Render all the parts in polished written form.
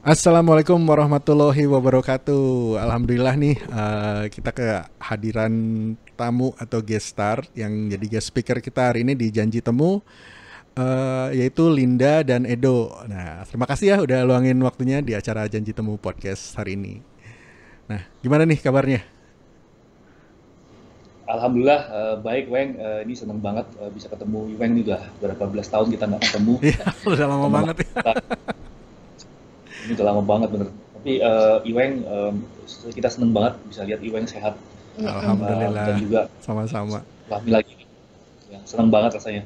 Assalamualaikum warahmatullahi wabarakatuh. Alhamdulillah nih kita kehadiran tamu atau guest star yang jadi guest speaker kita hari ini di Janji Temu, yaitu Linda dan Edo. Nah, terima kasih ya udah luangin waktunya di acara Janji Temu podcast hari ini. Nah, gimana nih kabarnya? Alhamdulillah baik Weng. Ini seneng banget bisa ketemu Weng, ini udah berapa belas tahun kita nggak ketemu. Iya, udah lama Teman banget ya. kita ini udah lama banget bener. Tapi Iweng, kita seneng banget bisa lihat Iweng sehat. Dan Alhamdulillah, juga sama-sama. kami lagi ya, seneng banget rasanya.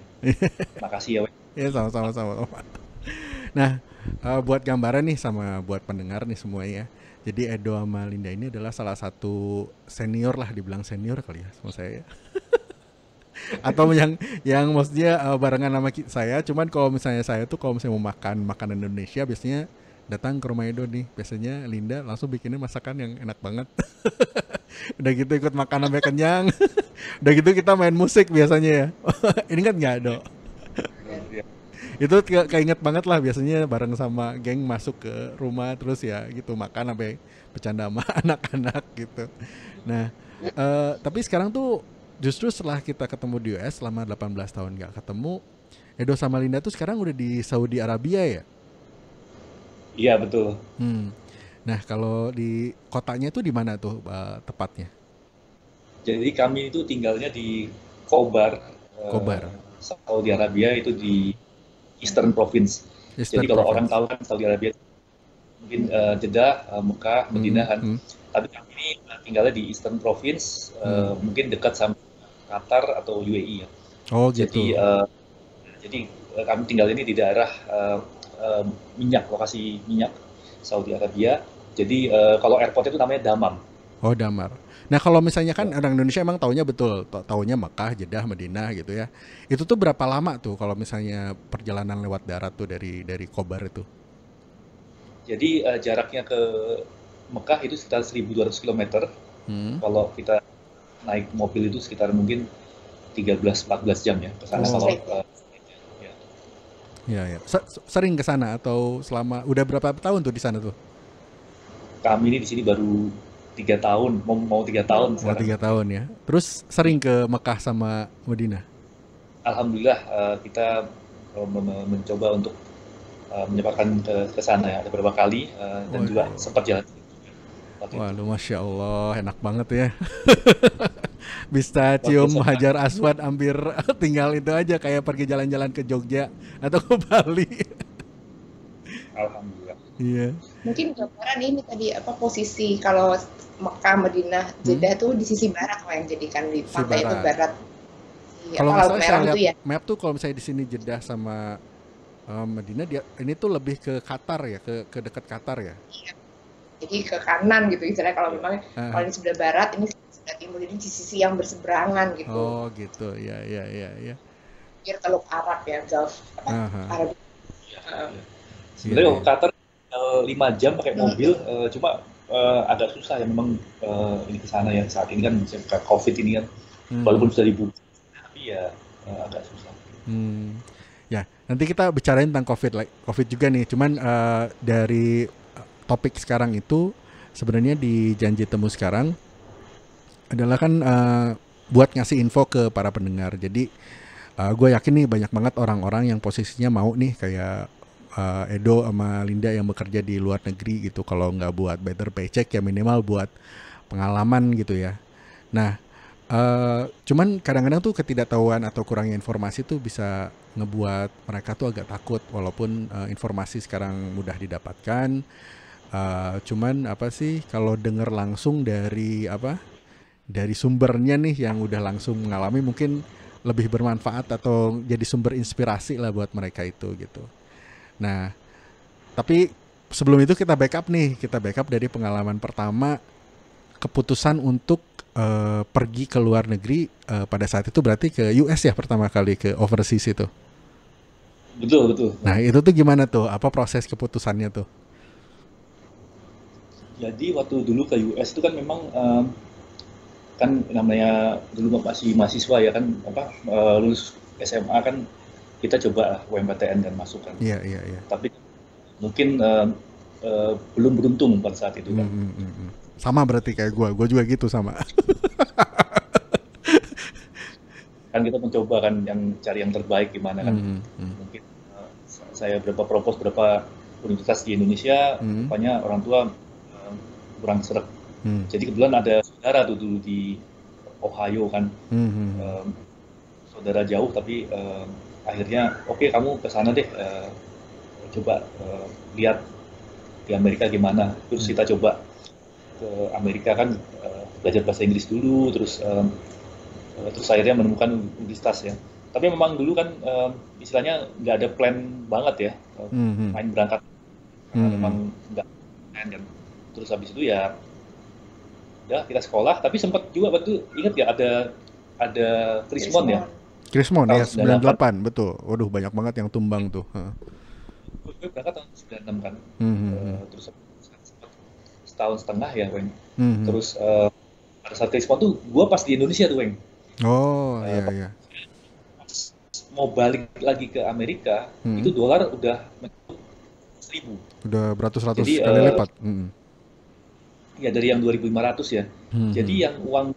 Makasih ya Weng. Ya, sama-sama sama. Nah, buat gambaran nih sama buat pendengar nih semua ya. Jadi Edo sama Linda ini adalah salah satu senior lah, dibilang senior kali ya sama saya. Atau yang maksudnya barengan sama saya. Cuman kalau misalnya saya tuh kalau misalnya mau makan makanan Indonesia biasanya datang ke rumah Edo nih. Biasanya Linda langsung bikinnya masakan yang enak banget. Udah gitu ikut makan sampai kenyang. Udah gitu kita main musik biasanya ya. Ini kan nggak ada. Ya, Itu keinget banget lah biasanya bareng sama geng masuk ke rumah terus ya gitu makan sampai bercanda sama anak-anak gitu. Nah, tapi sekarang tuh justru setelah kita ketemu di US selama 18 tahun nggak ketemu, Edo sama Linda tuh sekarang udah di Saudi Arabia ya. iya betul. Hmm. Nah, kalau di kotanya tuh di mana tuh tepatnya? Jadi kami itu tinggalnya di Khobar, Kobar, Saudi Arabia, itu di Eastern Province. Jadi Eastern kalau orang Province. tahu kan Saudi Arabia mungkin Jeddah, Mekah, Hmm, Madinah kan. hmm, Tapi kami ini tinggalnya di Eastern Province, hmm. mungkin dekat sama Qatar atau UAE ya. Oh Jadi gitu. kami tinggal ini di daerah eh, minyak, lokasi minyak Saudi Arabia. Jadi kalau airport itu namanya Dammam. Oh Damar. Nah kalau misalnya kan Ya. orang Indonesia emang taunya betul, taunya Makkah, Jeddah, Madinah gitu ya. Itu tuh berapa lama tuh kalau misalnya perjalanan lewat darat tuh dari Kobar itu? Jadi jaraknya ke Mekah itu sekitar 1.200 kilometer. Hmm. Kalau kita naik mobil itu sekitar mungkin 13-14 jam ya ke sana Oh, kalau ya. iya ya. Sering ke sana atau selama udah berapa tahun tuh di sana tuh? Kami ini di sini baru 3 tahun, mau 3 tahun Oh sekarang. 3 tahun ya. Terus sering ke Mekah sama Madinah. Alhamdulillah kita mencoba untuk menyempatkan ke sana ya, ada beberapa kali dan juga Waduh. sempat jalan waktu itu. Waduh, masya Allah, enak banget ya. Bisa Luar cium biasa. Hajar Aswad hampir tinggal itu aja kayak pergi jalan-jalan ke Jogja atau ke Bali. Alhamdulillah. Iya. Mungkin gambaran ini tadi apa posisi kalau Mekah, Madinah, Hmm? Jeddah tuh di sisi barat kalau yang jadikan di Si pantai itu Barat. barat di Kalau apa nggak Laut salah saya Merah itu lihat ya. map tuh kalau misalnya di sini Jeddah sama Madinah dia ini tuh lebih ke Qatar ya, ke dekat Qatar ya. Iya. Jadi ke kanan gitu istilahnya kalau Ya. memang kalau Ah, ini sebelah barat, ini sebelah timur, jadi di sisi yang berseberangan gitu. oh gitu, ya ya ya ya. Pikir Teluk Arab ya, Gulf apa Aha, Arab. Ya, Heeh. ya. iya Sebenarnya kalau iya. Qatar 5 jam pakai mobil, Mm-mm. cuma agak susah ya memang ini ke sana ya saat ini kan COVID ini kan, walaupun Mhm. sudah dibuka, tapi ya agak susah. Hmm. Ya, nanti kita bicarain tentang COVID, COVID juga nih. Cuman dari topik sekarang itu sebenarnya di janji temu sekarang adalah kan buat ngasih info ke para pendengar. Jadi gue yakin nih banyak banget orang-orang yang posisinya mau nih kayak Edo sama Linda yang bekerja di luar negeri gitu. Kalau nggak buat better paycheck ya minimal buat pengalaman gitu ya. Nah, cuman kadang-kadang tuh ketidaktahuan atau kurangnya informasi tuh bisa ngebuat mereka tuh agak takut walaupun informasi sekarang mudah didapatkan. Cuman apa sih kalau denger langsung dari apa dari sumbernya nih yang udah langsung mengalami mungkin lebih bermanfaat atau jadi sumber inspirasi lah buat mereka itu gitu. Nah, tapi sebelum itu kita backup nih, kita backup dari pengalaman pertama keputusan untuk pergi ke luar negeri pada saat itu berarti ke US ya pertama kali ke overseas itu. Betul betul. Nah itu tuh gimana tuh? Apa proses keputusannya tuh? Jadi waktu dulu ke US itu kan memang kan namanya dulu masih mahasiswa ya kan, apa lulus SMA kan kita coba UMPTN kan masukkan. Iya. Tapi mungkin belum beruntung pada saat itu kan. Sama berarti kayak gue juga gitu sama. Kan kita mencoba kan yang cari yang terbaik gimana kan. Mungkin saya propose berapa universitas di Indonesia, rupanya orang tua kurang seret. Jadi kebetulan ada saudara tuh dulu di Ohio kan, saudara jauh tapi akhirnya oke, kamu ke sana deh, coba lihat di Amerika gimana. Terus kita coba ke Amerika kan, belajar bahasa Inggris dulu, terus akhirnya menemukan universitas ya. Tapi memang dulu kan istilahnya nggak ada plan banget ya, main berangkat, karena memang nggak plan kan. Terus habis itu ya kita sekolah, tapi sempat juga waktu ingat ya ada Krismon ya. Krismon ya, Tahun 98, betul. Waduh, banyak banget yang tumbang tuh. Gue berangkat tahun 96 kan. Terus setahun setengah ya, Weng. Terus pada saat Krismon tuh gue pas di Indonesia tuh, Weng. Oh, iya. Mau balik lagi ke Amerika, itu dolar udah 1.000. Udah beratus-ratus Jadi, kali lipat. Ya dari yang 2.500 ya. Jadi yang uang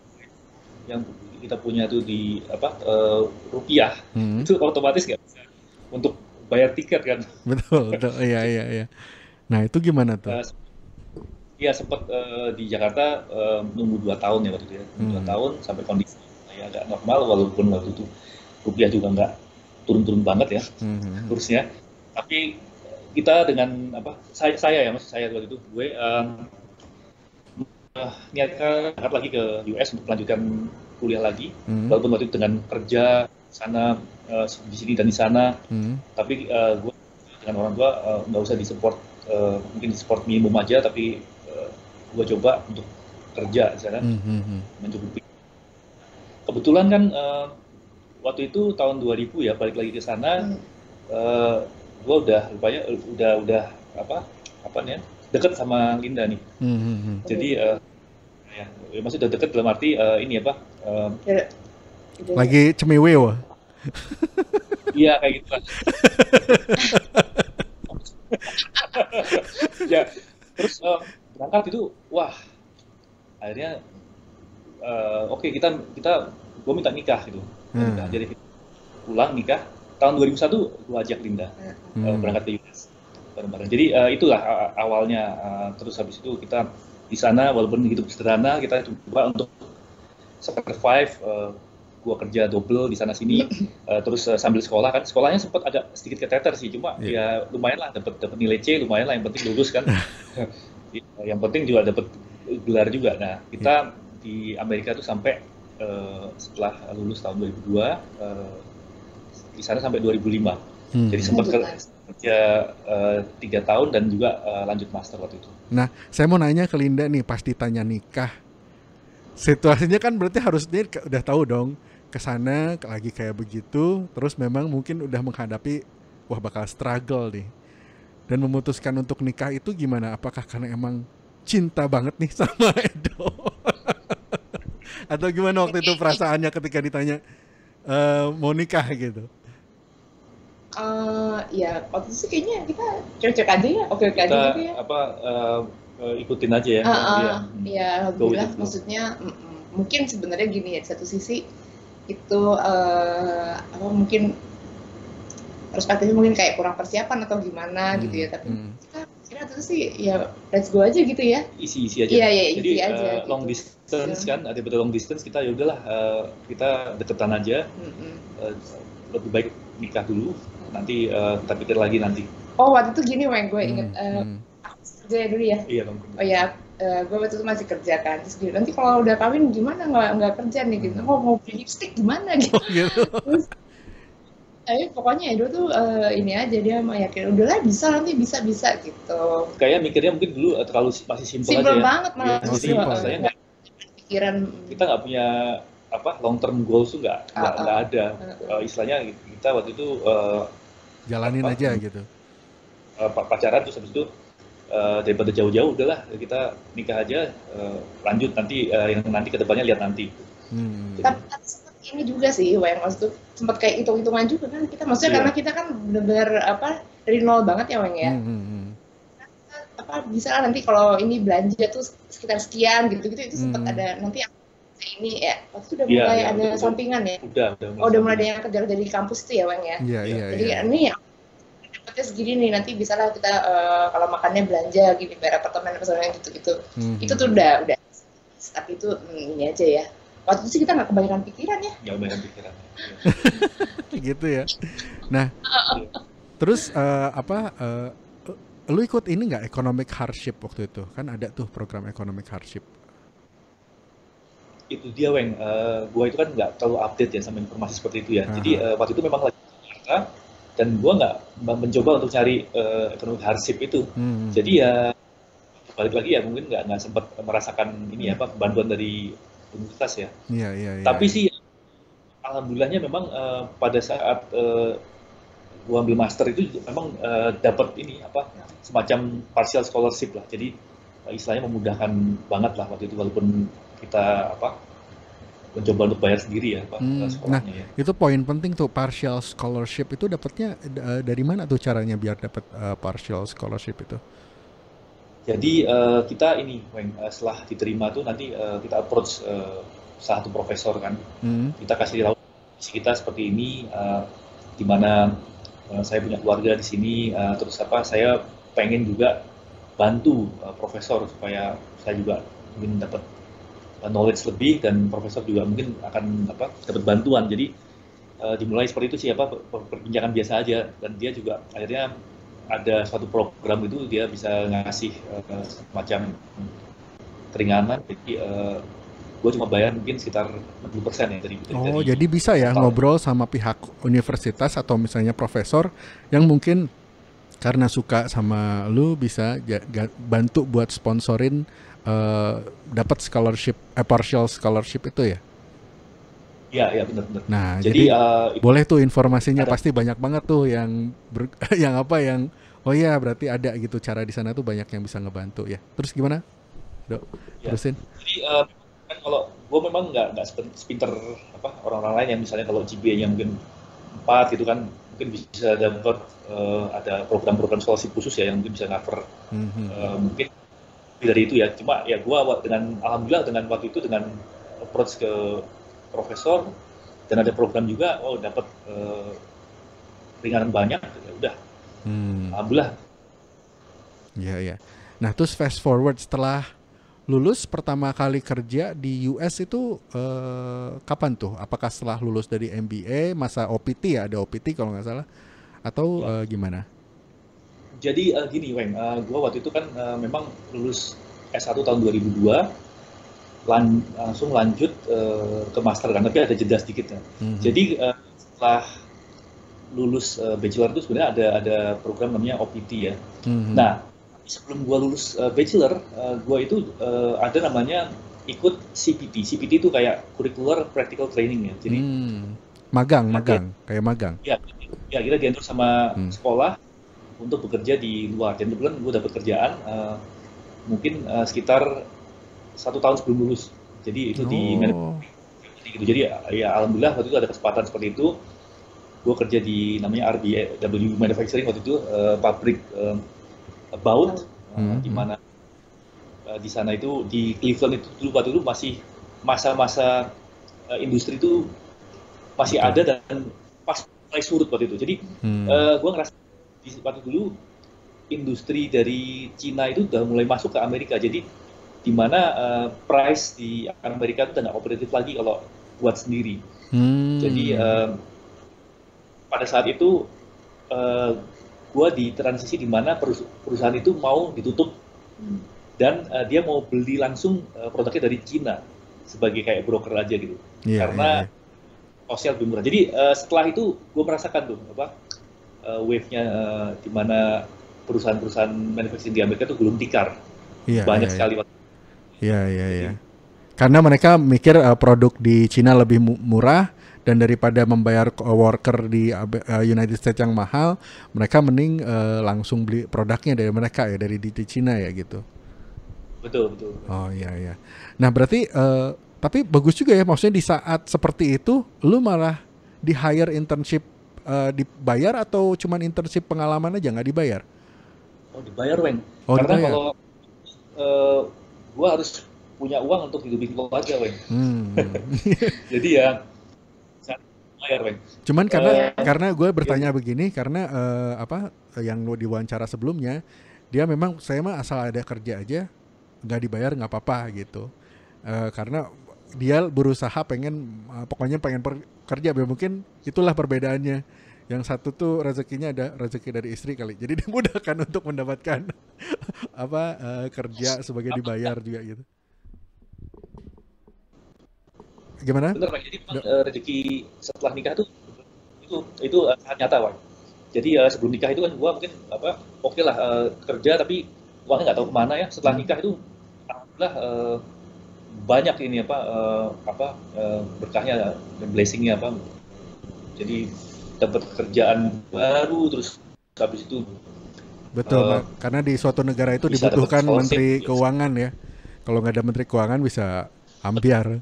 yang kita punya tuh di rupiah, itu otomatis nggak bisa untuk bayar tiket kan. Betul. Iya. Nah, itu gimana tuh? Iya, sempat di Jakarta nunggu 2 tahun ya waktu itu ya. 2 tahun sampai kondisi ya agak normal, walaupun waktu itu rupiah juga nggak turun-turun banget ya kursnya. Tapi kita dengan saya waktu itu gue niatkan lagi ke US untuk melanjutkan kuliah lagi, walaupun waktu itu dengan kerja sana di sini dan di sana, tapi gue dengan orang tua nggak usah disupport, mungkin disupport minimum aja, tapi gue coba untuk kerja di sana mencukupi. Kebetulan kan waktu itu tahun 2000 ya, balik lagi ke sana, gue udah deket sama Linda nih. Jadi ya maksudnya udah deket dalam arti ini lagi cemiwe wah. Iya kayak gitu lah. Ya terus berangkat itu wah akhirnya oke, kita gue minta nikah gitu. Jadi pulang nikah tahun 2001 gue ajak Linda berangkat ke US bareng-bareng. Jadi itulah awalnya. Terus habis itu kita di sana walaupun hidup sederhana, kita coba untuk survive. Gue kerja double di sana sini, terus sambil sekolah kan. Sekolahnya sempat agak sedikit keteter sih, cuma ya lumayan lah, dapat nilai C lumayan lah, yang penting lulus kan. Yang penting juga dapat gelar juga. Nah kita di Amerika tuh sampai setelah lulus tahun 2002 di sana sampai 2005. Jadi sempat kerja 3 tahun dan juga lanjut master waktu itu. Nah, saya mau nanya ke Linda nih, pas ditanya nikah, situasinya kan berarti harusnya udah tahu dong ke sana lagi kayak begitu, terus memang mungkin udah menghadapi wah bakal struggle nih. Dan memutuskan untuk nikah itu gimana? Apakah karena emang cinta banget nih sama Edo? Atau gimana waktu itu perasaannya ketika ditanya mau nikah gitu? Ya waktu itu sih kayaknya kita cocok aja ya, oke-oke aja gitu ya. Ikutin aja ya. Iya, alhamdulillah. Maksudnya mungkin sebenarnya gini ya, di satu sisi itu mungkin perspektifnya mungkin kayak kurang persiapan atau gimana gitu ya, tapi kita kira itu sih ya let's go aja gitu ya. Isi aja. Iya, jadi isi aja. Long distance kan, ada betul long distance, kita ya udahlah kita deketan aja. Lebih baik nikah dulu, nanti kita pikir lagi nanti. Oh waktu itu gini Weng, gue inget kerja dulu ya. Iya dong. Oh ya, gue waktu itu masih kerja kan. Terus gitu, nanti kalau udah kawin gimana nggak kerja nih gitu. Mau beli lipstick gimana gitu. Terus, pokoknya Edo tuh ini aja, dia yakin udahlah bisa nanti bisa gitu. Kayaknya mikirnya mungkin dulu terlalu masih simpel aja ya. Simpel banget malah. Saya nggak pikiran. Kita nggak punya long term goals tuh nggak ada. Istilahnya kita waktu itu jalanin aja gitu. Pacaran terus habis itu daripada jauh-jauh udahlah kita nikah aja, lanjut nanti yang nanti kedepannya lihat nanti. Tapi ini juga sih, yang maksud sempat kayak hitung-hitungan juga kan kita, maksudnya karena kita kan benar-benar dari nol banget ya Weng ya. Bisa lah nanti kalau ini belanja tuh sekitar sekian gitu-gitu, itu sempat ada nanti ini ya waktu itu udah mulai ada sampingan ya. Udah mulai ada yang kerja dari kampus itu ya Weng ya. Jadi ini ya dapatnya segini nih, nanti bisa lah kita kalau makannya belanja gini bayar apartemen gitu-gitu. Itu tuh udah tapi itu ini aja ya. Waktu itu sih kita nggak kebanyakan pikiran ya. Nggak kebanyakan pikiran. Gitu ya. Nah, terus lu ikut ini nggak economic hardship waktu itu? Kan ada tuh program economic hardship. Itu dia Weng, gua itu kan nggak terlalu update ya sama informasi seperti itu ya. Jadi waktu itu memang lagi dan gua nggak mencoba untuk cari economic hardship itu. Jadi ya balik lagi ya mungkin nggak sempat merasakan ini ya bantuan dari universitas ya. Tapi sih alhamdulillahnya memang pada saat gua ambil master itu memang dapat ini semacam partial scholarship lah. Jadi istilahnya memudahkan banget lah waktu itu, walaupun kita mencoba untuk bayar sendiri ya sekolahnya. Nah, itu poin penting tuh, partial scholarship itu dapatnya dari mana tuh caranya biar dapat partial scholarship itu? Jadi kita ini setelah diterima tuh nanti kita approach salah satu profesor kan, kita kasih tahu kita seperti ini, di mana saya punya keluarga di sini, terus saya pengen juga bantu profesor supaya saya juga mungkin dapat knowledge lebih dan profesor juga mungkin akan dapat bantuan. Jadi dimulai seperti itu sih perbincangan biasa aja, dan dia juga akhirnya ada suatu program itu dia bisa ngasih semacam keringanan. Jadi gue cuma bayar mungkin sekitar 60% ya dari jadi bisa ya ngobrol sama pihak universitas atau misalnya profesor yang mungkin karena suka sama lu bisa bantu buat sponsorin dapat scholarship, partial scholarship itu ya? Iya benar. Nah jadi boleh tuh informasinya, pasti banyak banget tuh yang oh iya berarti ada gitu cara di sana tuh, banyak yang bisa ngebantu ya. Terus gimana, Dok? Terusin. Jadi kan kalau gue memang nggak sepinter orang-orang lain yang misalnya kalau GPA-nya mungkin 4 gitu kan, mungkin bisa dapat ada program-program scholarship khusus ya yang mungkin bisa cover mungkin dari itu ya. Cuma ya gue alhamdulillah dengan waktu itu dengan approach ke profesor dan ada program juga, dapat ringanan banyak, ya udah alhamdulillah. Iya. Nah terus fast forward setelah lulus pertama kali kerja di US itu kapan tuh? Apakah setelah lulus dari MBA, masa OPT ya, ada OPT kalau nggak salah, atau gimana? Jadi gini Weng, gue waktu itu kan memang lulus S1 tahun 2002, langsung lanjut ke master kan, tapi ada jeda sedikit ya. Jadi setelah lulus bachelor itu sebenarnya ada program namanya OPT ya. Nah sebelum gue lulus bachelor, gue itu ada namanya ikut CPT. CPT itu kayak curricular practical training ya. Jadi magang, kayak magang. Ya kita diantar sama sekolah untuk bekerja di luar. Dan kebetulan gue dapat kerjaan mungkin sekitar 1 tahun sebelum lulus. Jadi itu di manufacturing gitu. Jadi ya alhamdulillah waktu itu ada kesempatan seperti itu. Gue kerja di namanya RBW Manufacturing waktu itu, pabrik baut, di mana di sana itu di Cleveland itu dulu waktu itu masih masa-masa industri itu masih ada dan pas mulai surut waktu itu. Jadi gue ngerasa waktu dulu industri dari Cina itu udah mulai masuk ke Amerika. Jadi di mana price di Amerika itu udah nggak kompetitif lagi kalau buat sendiri. Jadi pada saat itu gue di transisi di mana perusahaan itu mau ditutup dan dia mau beli langsung produknya dari Cina sebagai kayak broker aja gitu, karena sosial lebih murah. Jadi setelah itu gue merasakan tuh wave-nya di mana perusahaan-perusahaan manufacturing di Amerika itu gulung tikar, banyak sekali. Iya. Karena mereka mikir produk di Cina lebih murah, dan daripada membayar worker di United States yang mahal, mereka mending langsung beli produknya dari mereka ya, dari di Cina ya gitu. Betul. Oh iya. Nah berarti Tapi bagus juga ya, maksudnya di saat seperti itu lu malah di hire internship, dibayar atau cuman internship pengalaman aja nggak dibayar? Oh dibayar Weng. Oh Karena dibayar. kalau gue harus punya uang untuk hidupin keluarga Weng. Jadi ya saya bayar Weng. Cuman karena gue bertanya Iya. begini karena yang diwawancara sebelumnya dia memang saya mah asal ada kerja aja nggak dibayar nggak apa-apa gitu. Karena dia berusaha pengen pokoknya pengen kerja, mungkin itulah perbedaannya. Yang satu tuh rezekinya ada rezeki dari istri kali, jadi dimudahkan untuk mendapatkan kerja sebagai dibayar juga gitu. Gimana? Bener Weng. Jadi memang rezeki setelah nikah tuh itu sangat nyata Weng. Jadi sebelum nikah itu kan gua mungkin oke lah kerja tapi uangnya nggak tahu kemana ya. Setelah nikah itu alhamdulillah banyak ini berkahnya dan blessingnya jadi dapat kerjaan baru terus habis itu Betul, karena di suatu negara itu bisa dapat dibutuhkan scholarship. menteri keuangan ya. Kalau nggak ada menteri keuangan bisa ambiar.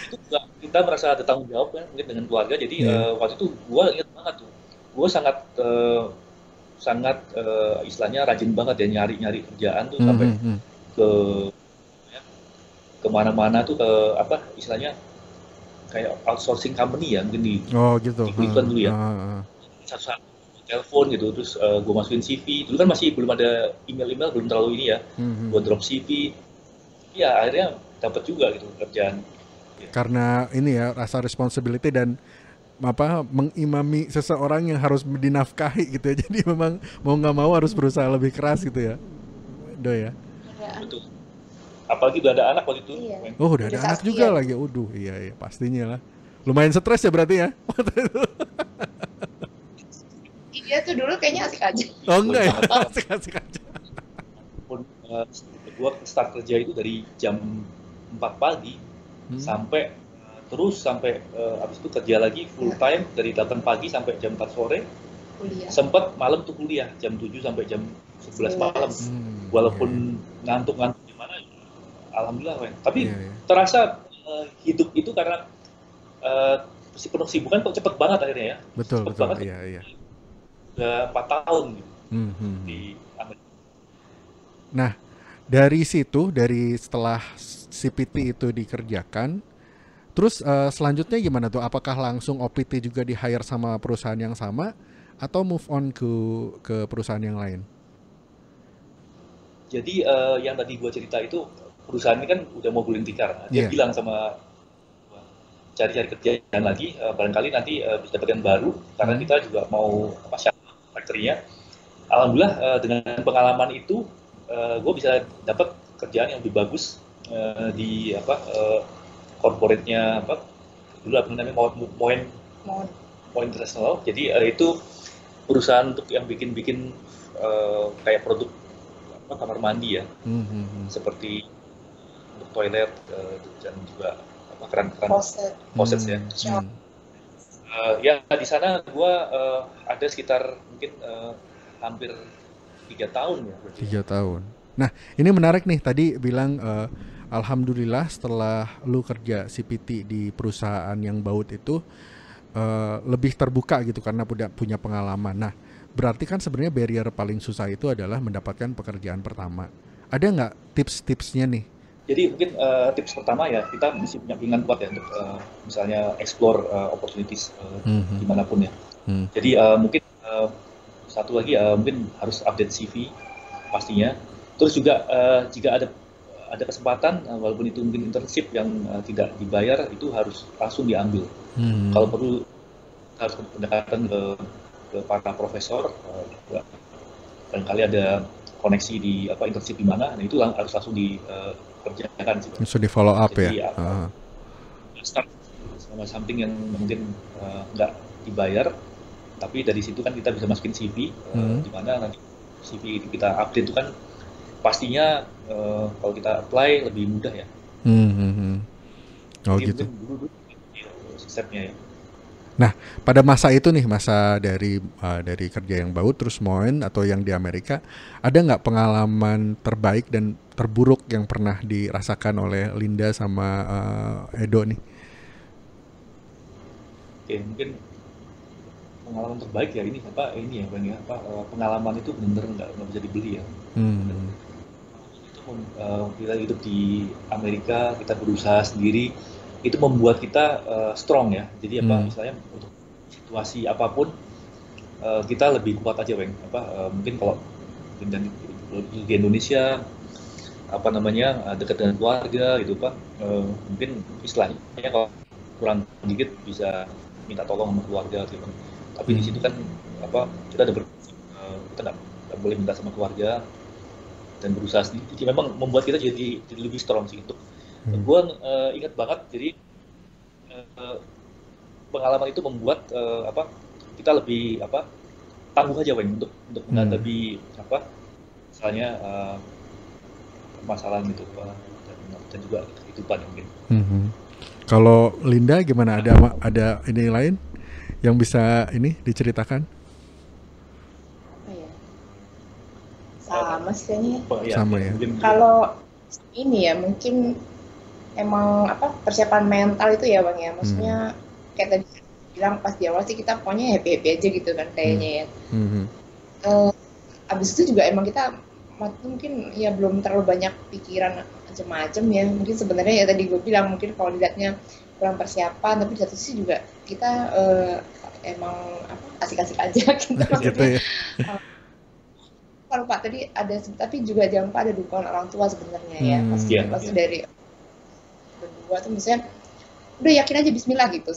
Itu juga kita merasa ada tanggung jawab kan mungkin dengan keluarga. Jadi waktu itu gue ingat banget tuh, gue sangat istilahnya rajin banget ya nyari kerjaan tuh sampai ke kemana-mana tuh istilahnya kayak outsourcing company ya mungkin di gitu. di Cleveland dulu ya. Satu-satu telepon gitu terus gue masukin CV. Dulu kan masih belum ada email belum terlalu ini ya. Gue drop CV. Ya akhirnya dapat juga gitu kerjaan. Karena ini ya rasa responsibility dan mengimami seseorang yang harus dinafkahi gitu ya. Jadi memang mau nggak mau harus berusaha lebih keras gitu ya, Do ya. Betul. Apalagi udah ada anak waktu itu. Iya. Oh udah ada anak juga lagi. Iya pastinya lah. Lumayan stres ya berarti ya. Iya tuh dulu kayaknya asik aja. Oh enggak ya, asik aja. Gue start kerja itu dari jam 4 pagi sampai habis itu kerja lagi full time dari 8 pagi sampai jam 4 sore. Kuliah. Sempet malam tuh kuliah jam 7 sampai jam 11 malam. Walaupun ngantuk-ngantuk gimana, alhamdulillah Wen. Tapi terasa hidup itu karena penuh sibukan kok cepet banget akhirnya ya. Betul. Banget. Iya. Udah 4 tahun gitu di Amerika. Nah, dari situ, dari setelah CPT itu dikerjakan, terus selanjutnya gimana tuh? Apakah langsung OPT juga di hire sama perusahaan yang sama atau move on ke perusahaan yang lain? Jadi yang tadi gue cerita itu perusahaan ini kan udah mau gulung tikar. Dia bilang sama cari-cari kerjaan lagi, barangkali nanti bisa dapat yang baru karena kita juga mau factory-nya. Alhamdulillah dengan pengalaman itu gue bisa dapat kerjaan yang lebih bagus di corporate-nya dulu namanya Moen International. Jadi itu perusahaan untuk yang bikin kayak produk kamar mandi ya, seperti untuk toilet dan juga keran-keran faucet ya. Ya di sana gue ada sekitar mungkin hampir 3 tahun ya. 3 tahun. Nah ini menarik nih, tadi bilang alhamdulillah setelah lu kerja CPT di perusahaan yang baut itu lebih terbuka gitu karena punya pengalaman. Nah berarti kan sebenarnya barrier paling susah itu adalah mendapatkan pekerjaan pertama. Ada nggak tips-tipsnya nih? Jadi mungkin tips pertama ya kita mesti punya keinginan kuat ya untuk misalnya explore opportunities dimanapun ya. Jadi mungkin satu lagi mungkin harus update CV pastinya. Terus juga jika ada kesempatan walaupun itu mungkin internship yang tidak dibayar itu harus langsung diambil. Kalau perlu harus pendekatan ke para profesor, barangkali ada koneksi di internship di mana, nah itu harus langsung dikerjakan sih. Langsung di follow up. Jadi, ya. Start sama something yang mungkin nggak dibayar, tapi dari situ kan kita bisa masukin CV, di mana nanti CV kita update itu kan pastinya kalau kita apply lebih mudah ya. Oh jadi gitu. Dulu stepnya ya. Nah, pada masa itu nih, masa dari kerja yang baut terus Moen atau yang di Amerika, ada nggak pengalaman terbaik dan terburuk yang pernah dirasakan oleh Linda sama Edo nih? Oke, mungkin pengalaman terbaik ya ini ya Bang ya, pengalaman itu benar-benar nggak bisa dibeli ya. Hmm. Itu kita hidup di Amerika, kita berusaha sendiri, itu membuat kita strong ya. Jadi misalnya untuk situasi apapun kita lebih kuat aja, Weng. Mungkin kalau di Indonesia dekat dengan keluarga gitu Pak, mungkin istilahnya kalau kurang dikit bisa minta tolong sama keluarga gitu. Tapi di situ kan kita ada kita nggak boleh minta sama keluarga dan berusaha sendiri. Jadi memang membuat kita jadi lebih strong sih untuk. Gue ingat banget, jadi pengalaman itu membuat kita lebih tangguh aja, Weng, untuk menghadapi misalnya permasalahan gitu dan juga kehidupan mungkin. Kalau Linda gimana, ada ini lain yang bisa ini diceritakan? Apa ya? Sama sih kayaknya. Sama ya. Kalau ini ya mungkin emang persiapan mental itu ya Bang ya. Maksudnya kayak tadi bilang pas di awal sih kita pokoknya happy aja gitu kan kayaknya ya. Abis itu juga emang kita mungkin ya belum terlalu banyak pikiran macam-macam ya. Mungkin sebenarnya ya tadi gue bilang mungkin kalau dilihatnya kurang persiapan, tapi di satu sisi juga kita emang asik-asik aja gitu. Gitu ya. Kalau Pak tadi ada, tapi juga jangan lupa ada dukungan orang tua sebenarnya ya. Pasti dari berdua tuh misalnya udah yakin aja Bismillah gitu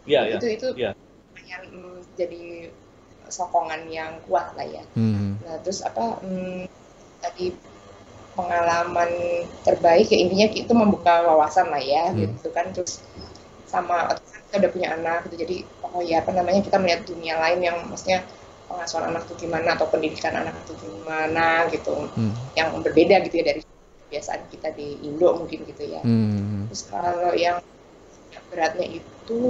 ya. Itu lumayan jadi sokongan yang kuat lah ya. Nah terus tadi pengalaman terbaik ya intinya itu membuka wawasan lah ya gitu kan. Terus sama kita udah punya anak gitu, jadi kita melihat dunia lain yang maksudnya pengasuhan anak itu gimana atau pendidikan anak itu gimana gitu, yang berbeda gitu ya dari kebiasaan kita di Indo mungkin gitu ya. Terus kalau yang beratnya itu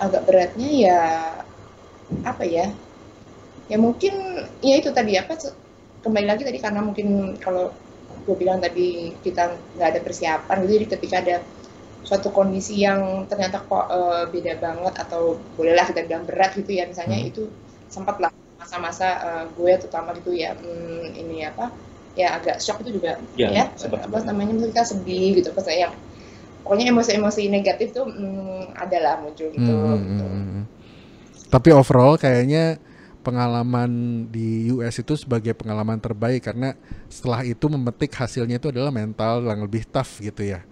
agak beratnya ya mungkin ya itu tadi kembali lagi tadi karena mungkin kalau gue bilang tadi kita nggak ada persiapan gitu, jadi ketika ada suatu kondisi yang ternyata kok beda banget atau bolehlah kita bilang berat gitu ya misalnya, itu sempat lah masa-masa gue terutama gitu ya agak shock itu juga kita sedih gitu pas yang pokoknya emosi-emosi negatif tuh adalah muncul gitu. Tapi overall kayaknya pengalaman di US itu sebagai pengalaman terbaik karena setelah itu memetik hasilnya itu adalah mental yang lebih tough gitu ya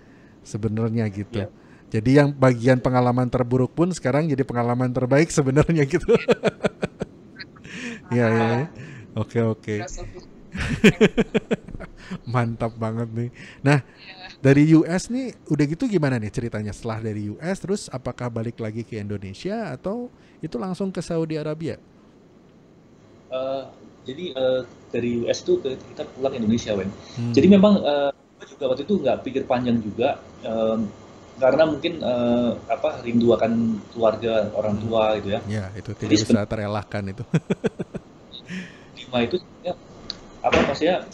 sebenarnya gitu. Jadi yang bagian pengalaman terburuk pun sekarang jadi pengalaman terbaik sebenarnya gitu. Ya. Oke. Mantap banget nih. Nah, dari US nih udah gitu gimana nih ceritanya setelah dari US, terus apakah balik lagi ke Indonesia atau itu langsung ke Saudi Arabia? Jadi dari US itu kita pulang Indonesia, Wen. Jadi memang gue juga waktu itu nggak pikir panjang juga, karena mungkin rindu akan keluarga orang tua gitu ya. Ya itu tidak bisa terelakkan itu. Itu maksudnya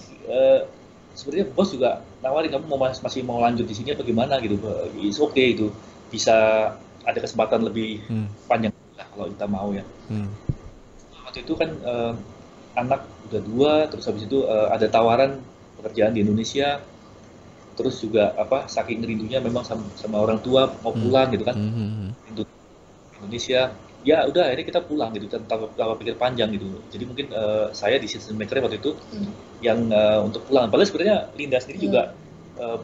sebenarnya bos juga nawarin kamu masih mau lanjut di sini apa gimana gitu. It's okay itu, bisa ada kesempatan lebih panjang lah kalau kita mau ya. Waktu itu kan anak udah 2, terus habis itu ada tawaran pekerjaan di Indonesia, terus juga saking rindunya memang sama orang tua mau pulang gitu kan, rindu Indonesia. Ya udah akhirnya kita pulang gitu tanpa pikir panjang gitu. Jadi mungkin saya di decision maker waktu itu yang untuk pulang. Padahal sebenarnya Linda sendiri juga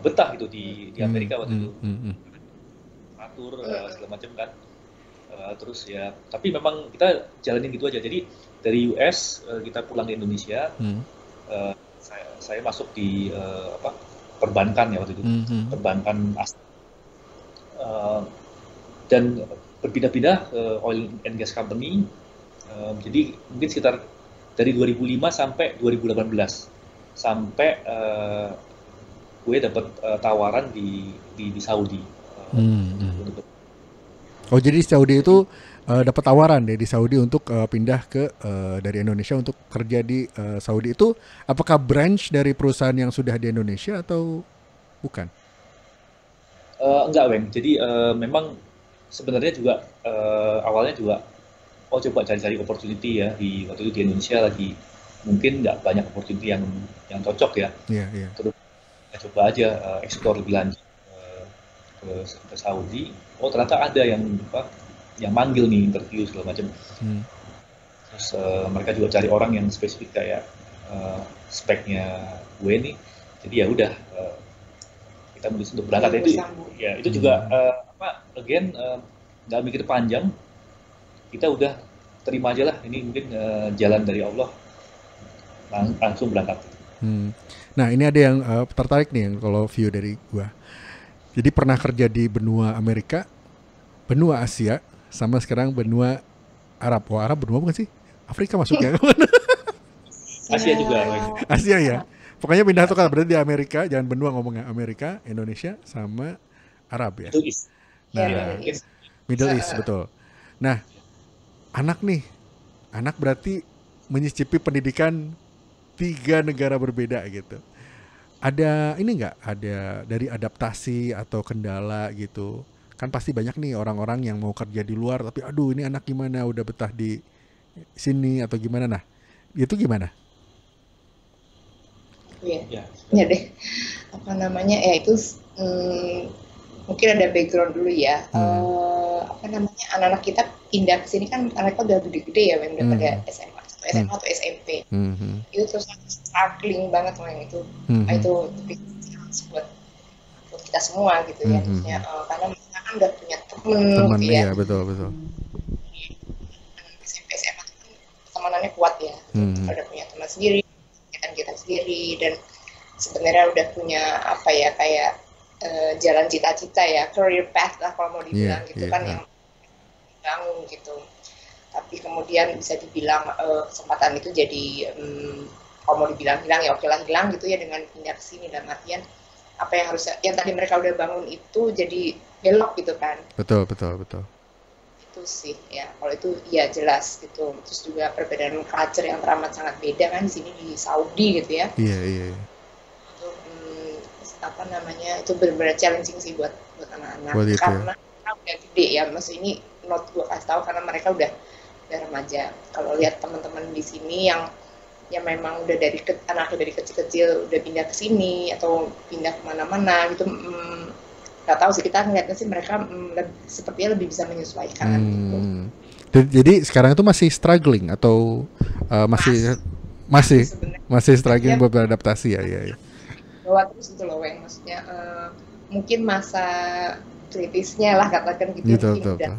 betah gitu di Amerika waktu itu, atur segala macam kan. Terus ya, tapi memang kita jalanin gitu aja. Jadi dari US kita pulang ke Indonesia, saya masuk di perbankan ya waktu itu, perbankan asing, dan berpindah-pindah ke oil and gas company. Jadi mungkin sekitar dari 2005 sampai 2018 sampai gue dapat tawaran di Saudi. Oh jadi Saudi itu dapat tawaran deh di Saudi untuk pindah ke dari Indonesia untuk kerja di Saudi itu apakah branch dari perusahaan yang sudah di Indonesia atau bukan? Enggak, Weng. Jadi memang sebenarnya juga awalnya juga coba cari-cari opportunity ya di waktu itu di Indonesia lagi mungkin nggak banyak opportunity yang cocok ya. Iya, iya. Terus kita coba aja explore lebih lanjut ke Saudi. Oh ternyata ada yang manggil nih interview segala macam. Terus mereka juga cari orang yang spesifik kayak speknya gue nih. Jadi ya udah kita menulis untuk berangkat itu ya itu juga again nggak mikir panjang, kita udah terima aja lah ini mungkin jalan dari Allah, langsung berangkat. Nah ini ada yang tertarik nih yang kalau view dari gua, jadi pernah kerja di benua Amerika, benua Asia, sama sekarang benua Arab. Oh Arab benua bukan sih? Afrika masuknya. Asia juga. Asia ya. Pokoknya pindah tuh kan berarti di Amerika, jangan benua ngomongnya, Amerika, Indonesia, sama Arab ya. Middle East. Nah, Middle East betul. Nah, anak berarti menyicipi pendidikan 3 negara berbeda gitu. Ada ini nggak? Ada dari adaptasi atau kendala gitu? Kan pasti banyak nih orang-orang yang mau kerja di luar, tapi aduh ini anak gimana udah betah di sini atau gimana? Nah, itu gimana? Ya deh, apa namanya ya itu mungkin ada background dulu ya. Apa namanya anak-anak kita pindah ke sini kan mereka udah gede-gede ya, udah pada SMA atau SMP. Itu terus struggling banget yang itu. Itu buat kita semua gitu ya, maksudnya karena mereka kan udah punya temen gitu ya. Iya betul. SMP SMA kan temanannya kuat ya, udah punya teman sendiri. Kita sendiri dan sebenarnya udah punya apa ya kayak jalan cita-cita ya, career path lah kalau mau dibilang kan yang bangun gitu. Tapi kemudian bisa dibilang kesempatan itu jadi kalau mau dibilang hilang ya oke lah hilang gitu ya dengan pindah ke sini, dalam artian apa yang tadi mereka udah bangun itu jadi belok gitu kan. Betul. Itu sih ya, kalau itu ya jelas gitu. Terus juga perbedaan culture yang teramat sangat beda kan di sini di Saudi gitu ya. Iya. Itu apa namanya itu benar-benar challenging sih buat anak-anak karena mereka udah gede ya. Maksud ini not gua kasih tahu karena mereka udah remaja. Kalau lihat teman-teman di sini yang memang udah anaknya dari kecil-kecil udah pindah ke sini atau pindah kemana-mana gitu. Gak tahu sih, kita ngeliatnya sih mereka sepertinya lebih bisa menyesuaikan gitu. Jadi sekarang itu masih struggling atau masih struggling buat beradaptasi ya. Bawa terus itu loh Weng, maksudnya mungkin masa kritisnya lah katakan gitu mungkin udah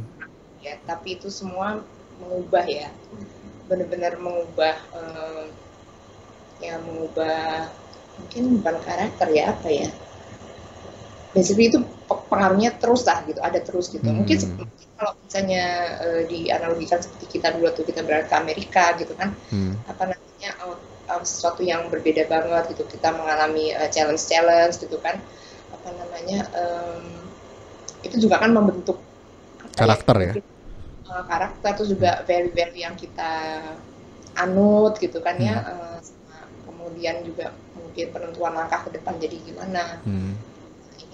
ya, tapi itu semua mengubah ya, benar-benar mengubah mungkin bukan karakter ya apa ya. Basically itu pengaruhnya terus lah gitu, ada terus gitu. Mungkin kalau misalnya dianalogikan seperti kita dulu tuh kita berangkat ke Amerika gitu kan, apa namanya sesuatu yang berbeda banget gitu, kita mengalami challenge gitu kan, apa namanya itu juga kan membentuk karakter ya. Karakter terus juga value yang kita anut gitu kan ya, kemudian juga mungkin penentuan langkah ke depan jadi gimana.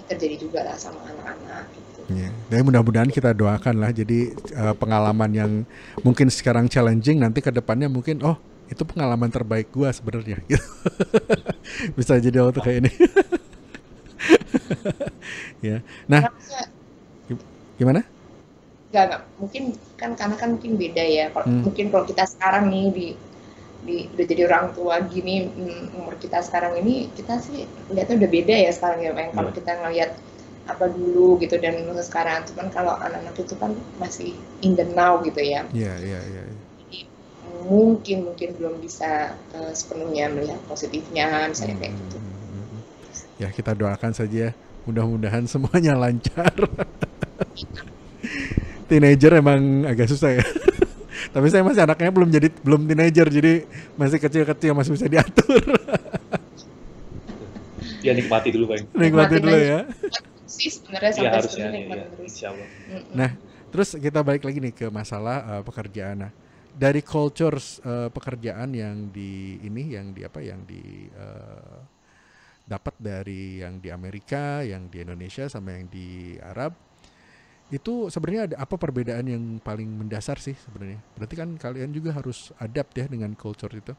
Terjadi juga lah sama anak-anak gitu. Ya, dan mudah-mudahan kita doakan lah jadi pengalaman yang mungkin sekarang challenging nanti ke depannya mungkin itu pengalaman terbaik gua sebenarnya gitu. Bisa jadi waktu kayak ini. Ya. Nah, gimana? Enggak, mungkin kan karena kan mungkin beda ya. Mungkin kalau kita sekarang nih udah jadi orang tua gini, umur kita sekarang ini kita sih lihatnya udah beda ya sekarang ya, kalau kita ngelihat apa dulu gitu dan sekarang, cuman kalau anak-anak itu kan masih in the now gitu ya. Iya. Jadi mungkin belum bisa sepenuhnya melihat positifnya misalnya kayak gitu. Ya kita doakan saja, mudah-mudahan semuanya lancar. Teenager emang agak susah ya. Tapi saya masih anaknya belum teenager, jadi masih kecil-kecil, masih bisa diatur. Ya nikmati dulu Bang. Nikmati dulu ya. Sih sebenarnya sampai sekarang nikmati terus. Insyaallah. Nah, Terus kita balik lagi nih ke masalah pekerjaan. Nah, dari culture pekerjaan yang di ini, yang di apa, yang di dapat dari yang di Amerika, yang di Indonesia, sama yang di Arab, itu sebenarnya ada apa perbedaan yang paling mendasar sih sebenarnya? Berarti kan kalian juga harus adapt ya dengan culture itu.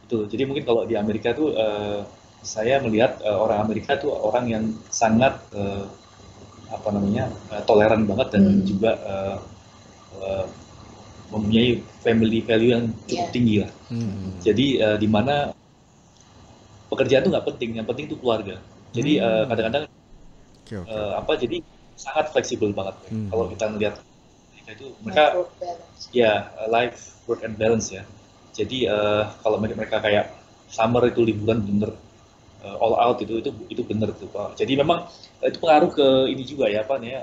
Betul. Jadi mungkin kalau di Amerika tuh saya melihat orang Amerika tuh orang yang sangat apa namanya toleran banget dan juga mempunyai family value yang cukup tinggi lah. Jadi di mana pekerjaan itu nggak penting, yang penting itu keluarga. Jadi kadang-kadang apa jadi sangat fleksibel banget. Kalau kita melihat mereka ya life work and balance ya. Jadi kalau mereka kayak summer itu liburan bener all out itu bener tuh Pak. Jadi memang itu pengaruh ke ini juga ya apa nih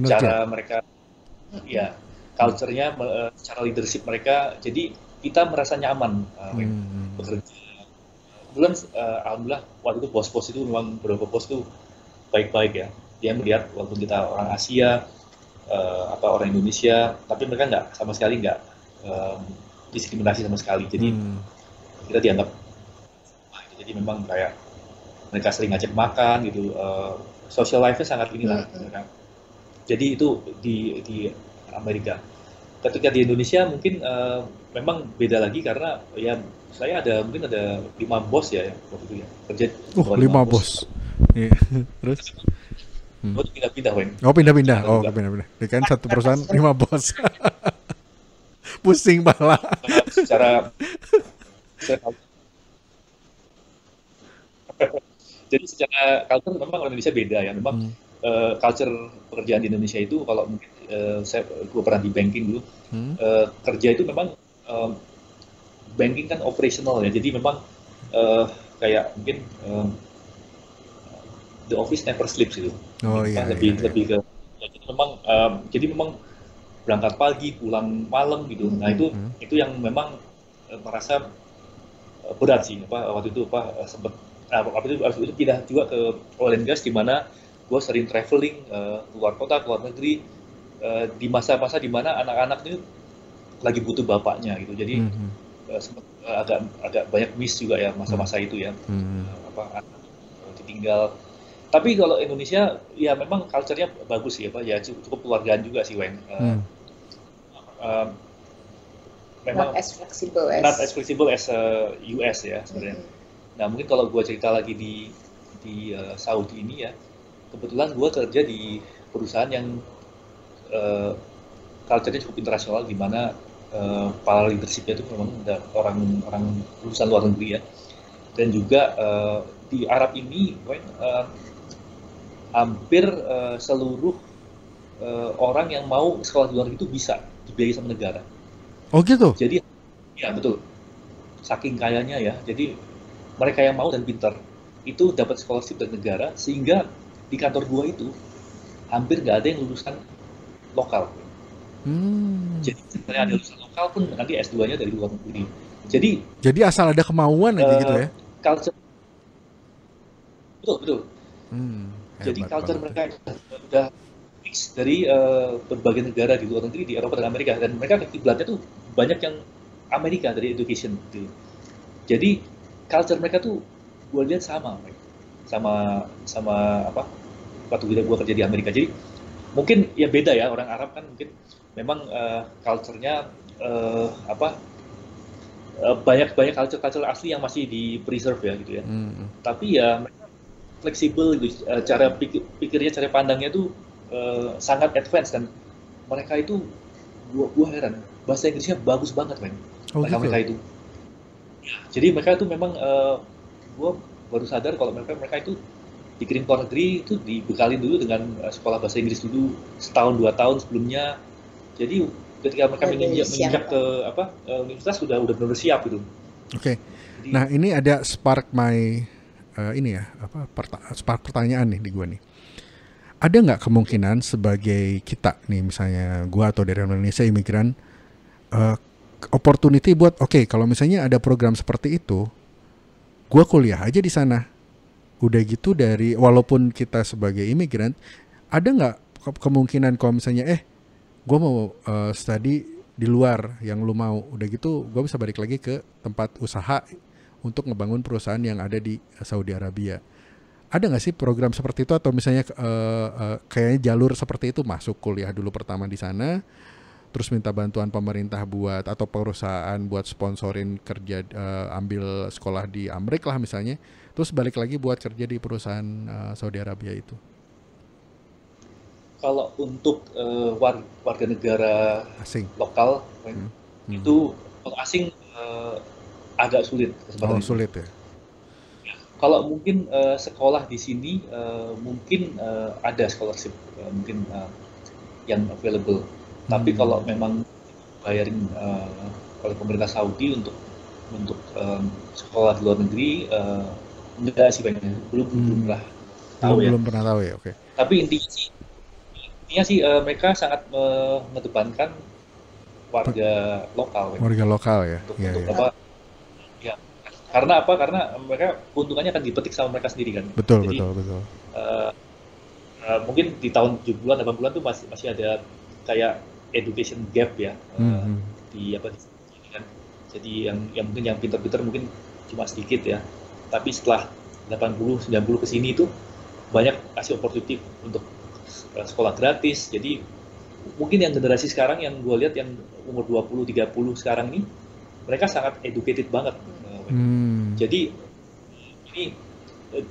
cara mereka ya culture-nya cara leadership mereka. Jadi kita merasa nyaman bekerja. Kemudian alhamdulillah waktu itu bos-bos itu memang beberapa bos itu baik-baik ya. Dia melihat walaupun kita orang Asia apa orang Indonesia, tapi mereka sama sekali nggak diskriminasi sama sekali. Jadi kita dianggap jadi memang kayak mereka sering ngajak makan gitu, social life-nya sangat inilah. Jadi itu di Amerika. Ketika di Indonesia mungkin memang beda lagi karena ya saya mungkin ada 5 bos ya waktu itu ya kerja. 5 bos. Iya. Terus? Oh pindah-pindah, Wen. Oh pindah-pindah. Oh pindah-pindah. Kan satu perusahaan 5 bos. Pusing pala. Jadi secara culture memang orang Indonesia beda ya. Memang culture pekerjaan di Indonesia itu kalau mungkin gue pernah di banking dulu, kerja itu memang banking kan operational ya. Jadi memang kayak mungkin the office never sleeps gitu. Oh iya. Lebih ke ya, jadi memang berangkat pagi pulang malam gitu. Nah itu yang memang merasa berat sih waktu itu sempat itu pindah juga ke oil and gas di mana gue sering traveling keluar kota keluar negeri di masa-masa di mana anak-anak itu lagi butuh bapaknya gitu. Jadi sempat agak banyak miss juga ya masa-masa itu ya anak ditinggal. Tapi kalau Indonesia ya memang culture-nya bagus sih ya Pak, ya cukup keluargaan juga sih Weng. Memang not as flexible as US ya sebenarnya. Nah mungkin kalau gue cerita lagi di Saudi ini ya, kebetulan gue kerja di perusahaan yang culture-nya cukup internasional di mana para leadership-nya itu memang ada orang lulusan luar negeri ya. Dan juga di Arab ini hampir seluruh orang yang mau sekolah di luar negeri itu bisa dibiayai sama negara. Oh gitu? Jadi ya betul, saking kayanya ya. Jadi mereka yang mau dan pintar itu dapat scholarship dari negara sehingga di kantor gua itu hampir nggak ada yang lulusan lokal. Jadi sebenarnya ada lulusan lokal pun nanti S2-nya dari luar negeri. Jadi asal ada kemauan aja gitu ya? Culture betul. Jadi culture mereka udah mix dari berbagai negara di luar negeri, di Eropa dan Amerika, dan mereka kiblatnya tuh banyak yang Amerika dari education gitu. Jadi culture mereka tuh gue lihat sama apa waktu gue kerja di Amerika. Jadi mungkin ya beda ya, orang Arab kan mungkin memang culture-nya banyak culture asli yang masih di preserve ya gitu ya. Tapi ya mereka fleksibel gitu, cara pikirnya, cara pandangnya tuh sangat advance dan mereka itu gua heran bahasa Inggrisnya bagus banget men. Mereka itu. Ya, jadi mereka itu memang gua baru sadar kalau mereka itu dikirim ke luar negeri itu dibekali dulu dengan sekolah bahasa Inggris dulu setahun 2 tahun sebelumnya. Jadi ketika mereka menginjak ke universitas sudah benar-benar siap gitu. Oke. Nah, ini ada spark pertanyaan nih di gua nih. Ada nggak kemungkinan sebagai kita nih misalnya gua atau dari Indonesia imigran opportunity buat kalau misalnya ada program seperti itu, gua kuliah aja di sana. Udah gitu walaupun kita sebagai imigran, ada nggak kemungkinan kalau misalnya gue mau study di luar yang lu mau, udah gitu gue bisa balik lagi ke tempat usaha untuk ngebangun perusahaan yang ada di Saudi Arabia. Ada nggak sih program seperti itu, atau misalnya kayaknya jalur seperti itu, masuk kuliah dulu pertama di sana, terus minta bantuan pemerintah buat atau perusahaan buat sponsorin kerja, ambil sekolah di Amerika lah misalnya, terus balik lagi buat kerja di perusahaan Saudi Arabia itu? Kalau untuk warga negara Asing. lokal itu asing agak sulit Oh, kesempatannya. sulit ya. Kalau mungkin sekolah di sini mungkin ada scholarship mungkin yang available. Tapi kalau memang bayarin oleh pemerintah Saudi untuk sekolah di luar negeri, enggak sih banyak, belum pernah tahu ya. Belum pernah tahu ya, oke. Tapi intinya sih mereka sangat mengedepankan warga lokal. Warga lokal ya. Untuk apa? Ya, karena apa? Karena mereka keuntungannya akan dipetik sama mereka sendiri kan. Betul. Jadi, betul. Mungkin di tahun 70-an 80-an tuh masih ada kayak education gap ya di kan. Jadi yang mungkin yang pintar-pintar mungkin cuma sedikit ya. Tapi setelah 80 90 ke sini itu banyak kasih opportunity untuk sekolah gratis. Jadi mungkin yang generasi sekarang yang gue lihat yang umur 20 30 sekarang ini mereka sangat educated banget. Jadi ini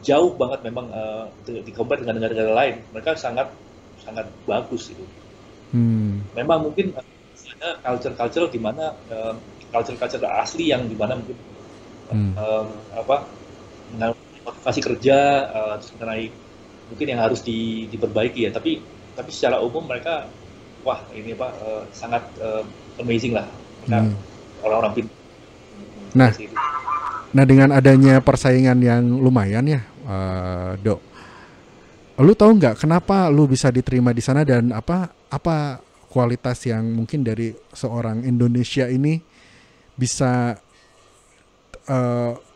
jauh banget memang di compare dengan negara-negara lain. Mereka sangat bagus itu. Memang mungkin ada culture di mana culture asli yang di mana mungkin motivasi kerja terus mengenai mungkin yang harus diperbaiki ya. Tapi secara umum mereka ini sangat amazing lah. Orang-orang pintar. Nah, dengan adanya persaingan yang lumayan ya, Dok, lu tahu nggak kenapa lu bisa diterima di sana, dan apa kualitas yang mungkin dari seorang Indonesia ini bisa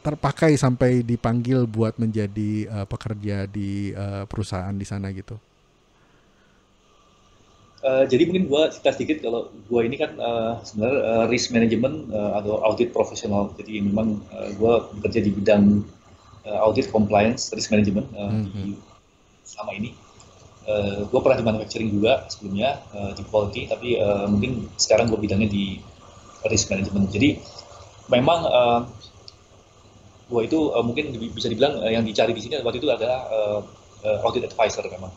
terpakai sampai dipanggil buat menjadi pekerja di perusahaan di sana gitu? Jadi mungkin gue cerita sedikit, kalau gue ini kan sebenarnya risk management atau audit profesional. Jadi memang gue bekerja di bidang audit compliance risk management selama ini. Gue pernah di manufacturing juga sebelumnya di quality, tapi mungkin sekarang gue bidangnya di risk management. Jadi memang gue itu mungkin bisa dibilang yang dicari di sini waktu itu adalah audit advisor memang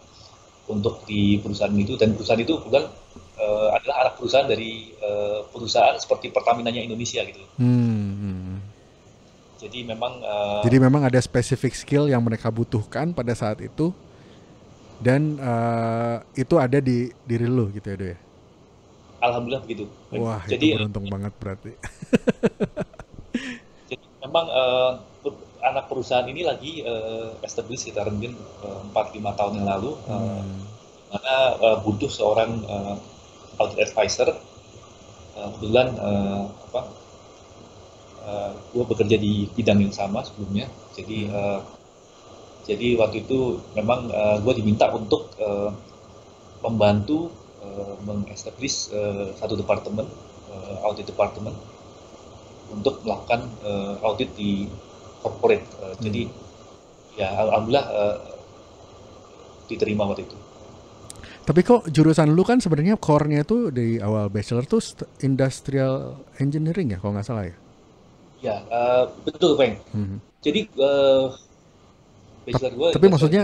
untuk di perusahaan itu, dan perusahaan itu bukan adalah anak perusahaan dari perusahaan seperti Pertamina-nya Indonesia gitu. Jadi memang ada spesifik skill yang mereka butuhkan pada saat itu, dan itu ada di diri lu gitu ya, Do ya? Alhamdulillah begitu. Wah, jadi itu beruntung banget berarti. Jadi memang anak perusahaan ini lagi established sekitar mungkin 4-5 tahun yang lalu, mana butuh seorang audit advisor. Kebetulan gue bekerja di bidang yang sama sebelumnya, jadi waktu itu memang gue diminta untuk membantu meng-establish satu departemen, audit departemen, untuk melakukan audit di corporate. Jadi ya alhamdulillah diterima waktu itu. Tapi kok jurusan lu kan sebenarnya core-nya tuh dari awal bachelor tuh industrial engineering ya, kalau nggak salah ya? Ya, betul, Peng. Jadi bachelor gue. Tapi maksudnya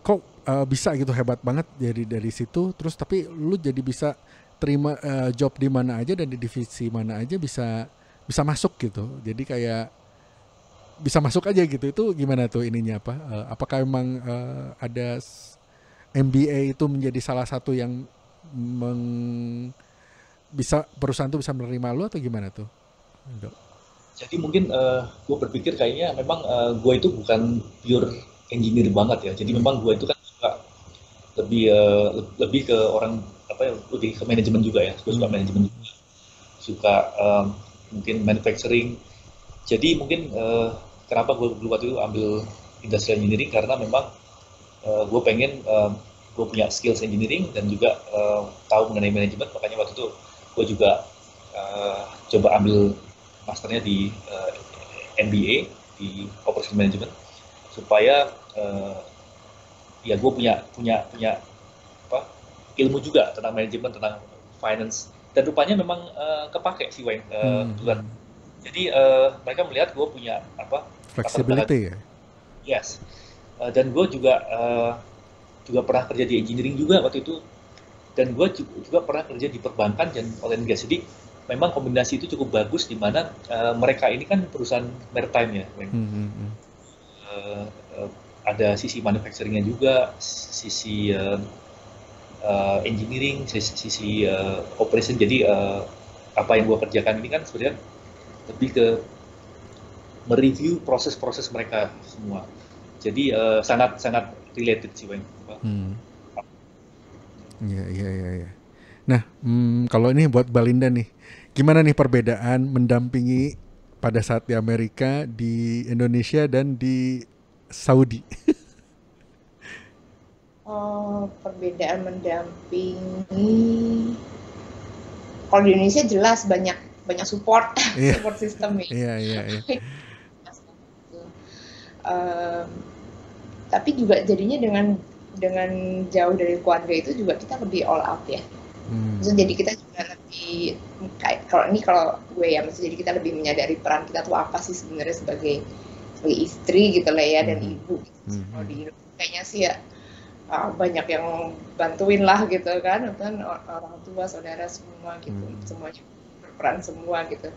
kok bisa gitu, hebat banget dari situ, terus tapi lu jadi bisa terima job di mana aja dan di divisi mana aja bisa masuk gitu. Jadi kayak bisa masuk aja gitu. Itu gimana tuh ininya apa? Apakah emang ada MBA itu menjadi salah satu yang bisa perusahaan tuh bisa menerima lu, atau gimana tuh? Jadi mungkin gue berpikir kayaknya memang gue itu bukan pure engineer banget ya. Jadi memang gue itu kan suka lebih ke orang lebih ke manajemen juga ya. Gue suka manajemen juga, suka mungkin manufacturing. Jadi mungkin kenapa gue dulu waktu itu ambil industrial engineering, karena memang gue pengen gue punya skills engineering dan juga tahu mengenai manajemen, makanya waktu itu gue juga coba ambil masternya di MBA di Operation Management supaya ya gue punya apa, ilmu juga tentang manajemen, tentang finance, dan rupanya memang kepake sih Weng. Jadi mereka melihat gue punya apa, flexibility ya. Yes. Dan gue juga pernah kerja di engineering juga waktu itu, dan gue juga pernah kerja di perbankan dan oil and gas. Jadi memang kombinasi itu cukup bagus, di mana mereka ini kan perusahaan maritime ya, ada sisi manufacturingnya juga, sisi engineering, sisi operation. Jadi apa yang gue kerjakan ini kan sebenarnya lebih ke mereview proses-proses mereka semua. Jadi sangat related sih, Weng. Iya. Nah, kalau ini buat Balinda nih, gimana nih perbedaan mendampingi pada saat di Amerika, di Indonesia, dan di Saudi? Perbedaan mendampingi, kalau di Indonesia jelas banyak support, support system ya. Iya. Tapi juga jadinya dengan jauh dari keluarga itu juga kita lebih all out ya. Maksudnya jadi kita juga lebih kayak kalau gue ya, maksudnya jadi kita lebih menyadari peran kita tuh apa sih sebenarnya sebagai istri gitu lah ya, dan ibu. Kalau di Indonesia kayaknya sih ya banyak yang bantuin lah gitu kan orang tua, saudara semua gitu, semuanya berperan semua gitu.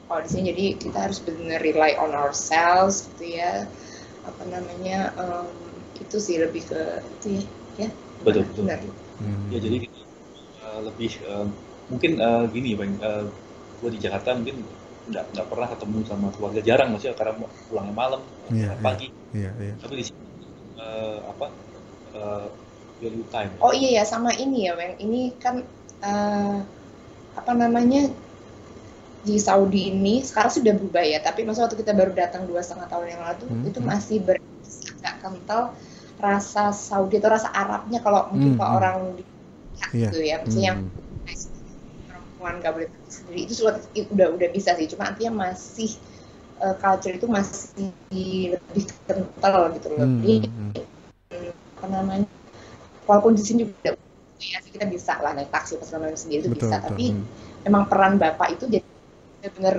Kalau di sini jadi kita harus benar rely on ourselves gitu ya, apa namanya, itu sih lebih ke itu ya. Betul. Ya jadi kita lebih mungkin gini Bang, gue di Jakarta mungkin nggak pernah ketemu sama keluarga, jarang maksudnya, karena pulangnya malam, pagi. Tapi di sini value time. Oh iya ya, sama ini ya Bang, ini kan apa namanya, di Saudi ini sekarang sudah berubah ya, tapi maksudnya waktu kita baru datang 2,5 tahun yang lalu itu masih agak kental rasa Saudi atau rasa Arabnya, kalau mungkin kalau orang gitu ya, maksudnya yang perempuan nggak boleh sendiri itu udah bisa sih, cuma artinya masih culture itu masih lebih kental gitu loh. Jadi apa namanya, walaupun di sini juga ya kita bisa lah naik taksi pas namanya sendiri itu bisa, tapi memang peran bapak itu jadi benar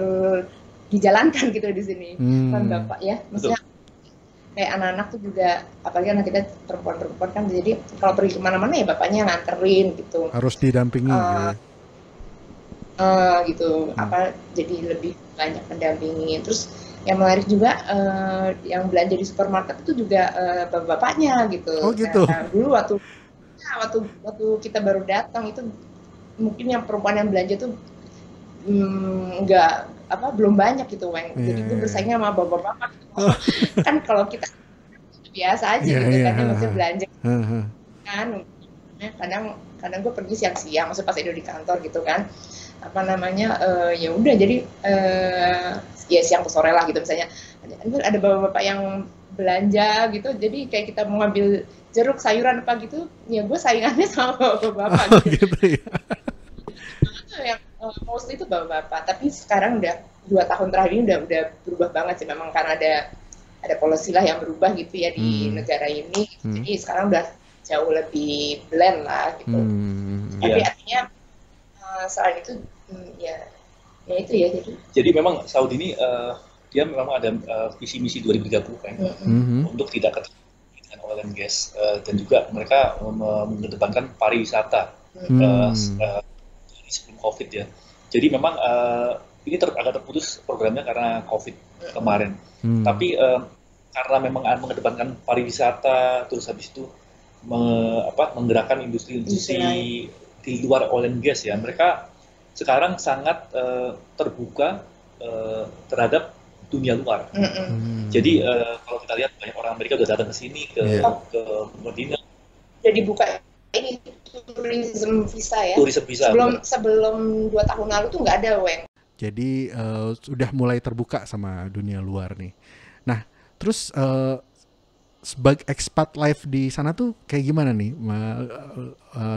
dijalankan gitu di sini. Peran bapak ya, maksudnya kayak anak-anak tuh juga, apalagi anak kita perempuan kan, jadi kalau pergi kemana-mana ya bapaknya nganterin gitu, harus didampingi gitu. Jadi lebih banyak mendampingi. Terus yang menarik juga yang belanja di supermarket itu juga bapak-bapaknya gitu. Oh gitu. Nah, dulu waktu kita baru datang itu mungkin yang perempuan yang belanja tuh belum banyak gitu, Weng. Jadi gue bersaingnya sama bapak-bapak gitu. Kan kalau kita biasa aja gitu kan, maksudnya belanja kan, kadang gue pergi siang-siang, maksudnya pas di kantor gitu kan, apa namanya, ya udah jadi ya siang ke sore lah gitu misalnya, ada bapak-bapak yang belanja gitu, jadi kayak kita mau ngambil jeruk, sayuran apa gitu, ya gue saingannya sama bapak-bapak gitu. Yang mostly itu bapak-bapak, tapi sekarang udah 2 tahun terakhir ini udah berubah banget sih, memang karena ada policy lah yang berubah gitu ya di negara ini, jadi sekarang udah jauh lebih blend lah gitu. Tapi artinya selain itu ya itu ya, jadi memang Saudi ini dia memang ada visi misi 2030 kan, untuk tidak ketergantungan dengan oil and gas, dan juga mereka mengedepankan pariwisata sebelum COVID ya. Jadi memang ini agak terputus programnya karena COVID kemarin. Tapi karena memang mengedepankan pariwisata, terus habis itu menggerakkan industri di luar oil and gas ya. Mereka sekarang sangat terbuka terhadap dunia luar. Jadi kalau kita lihat banyak orang Amerika udah datang ke sini, ke Medina. Jadi buka ini tourism visa ya. Tourism visa. Sebelum 2 tahun lalu tuh nggak ada, Weng. Jadi sudah mulai terbuka sama dunia luar nih. Nah, terus sebagai expat life di sana tuh kayak gimana nih,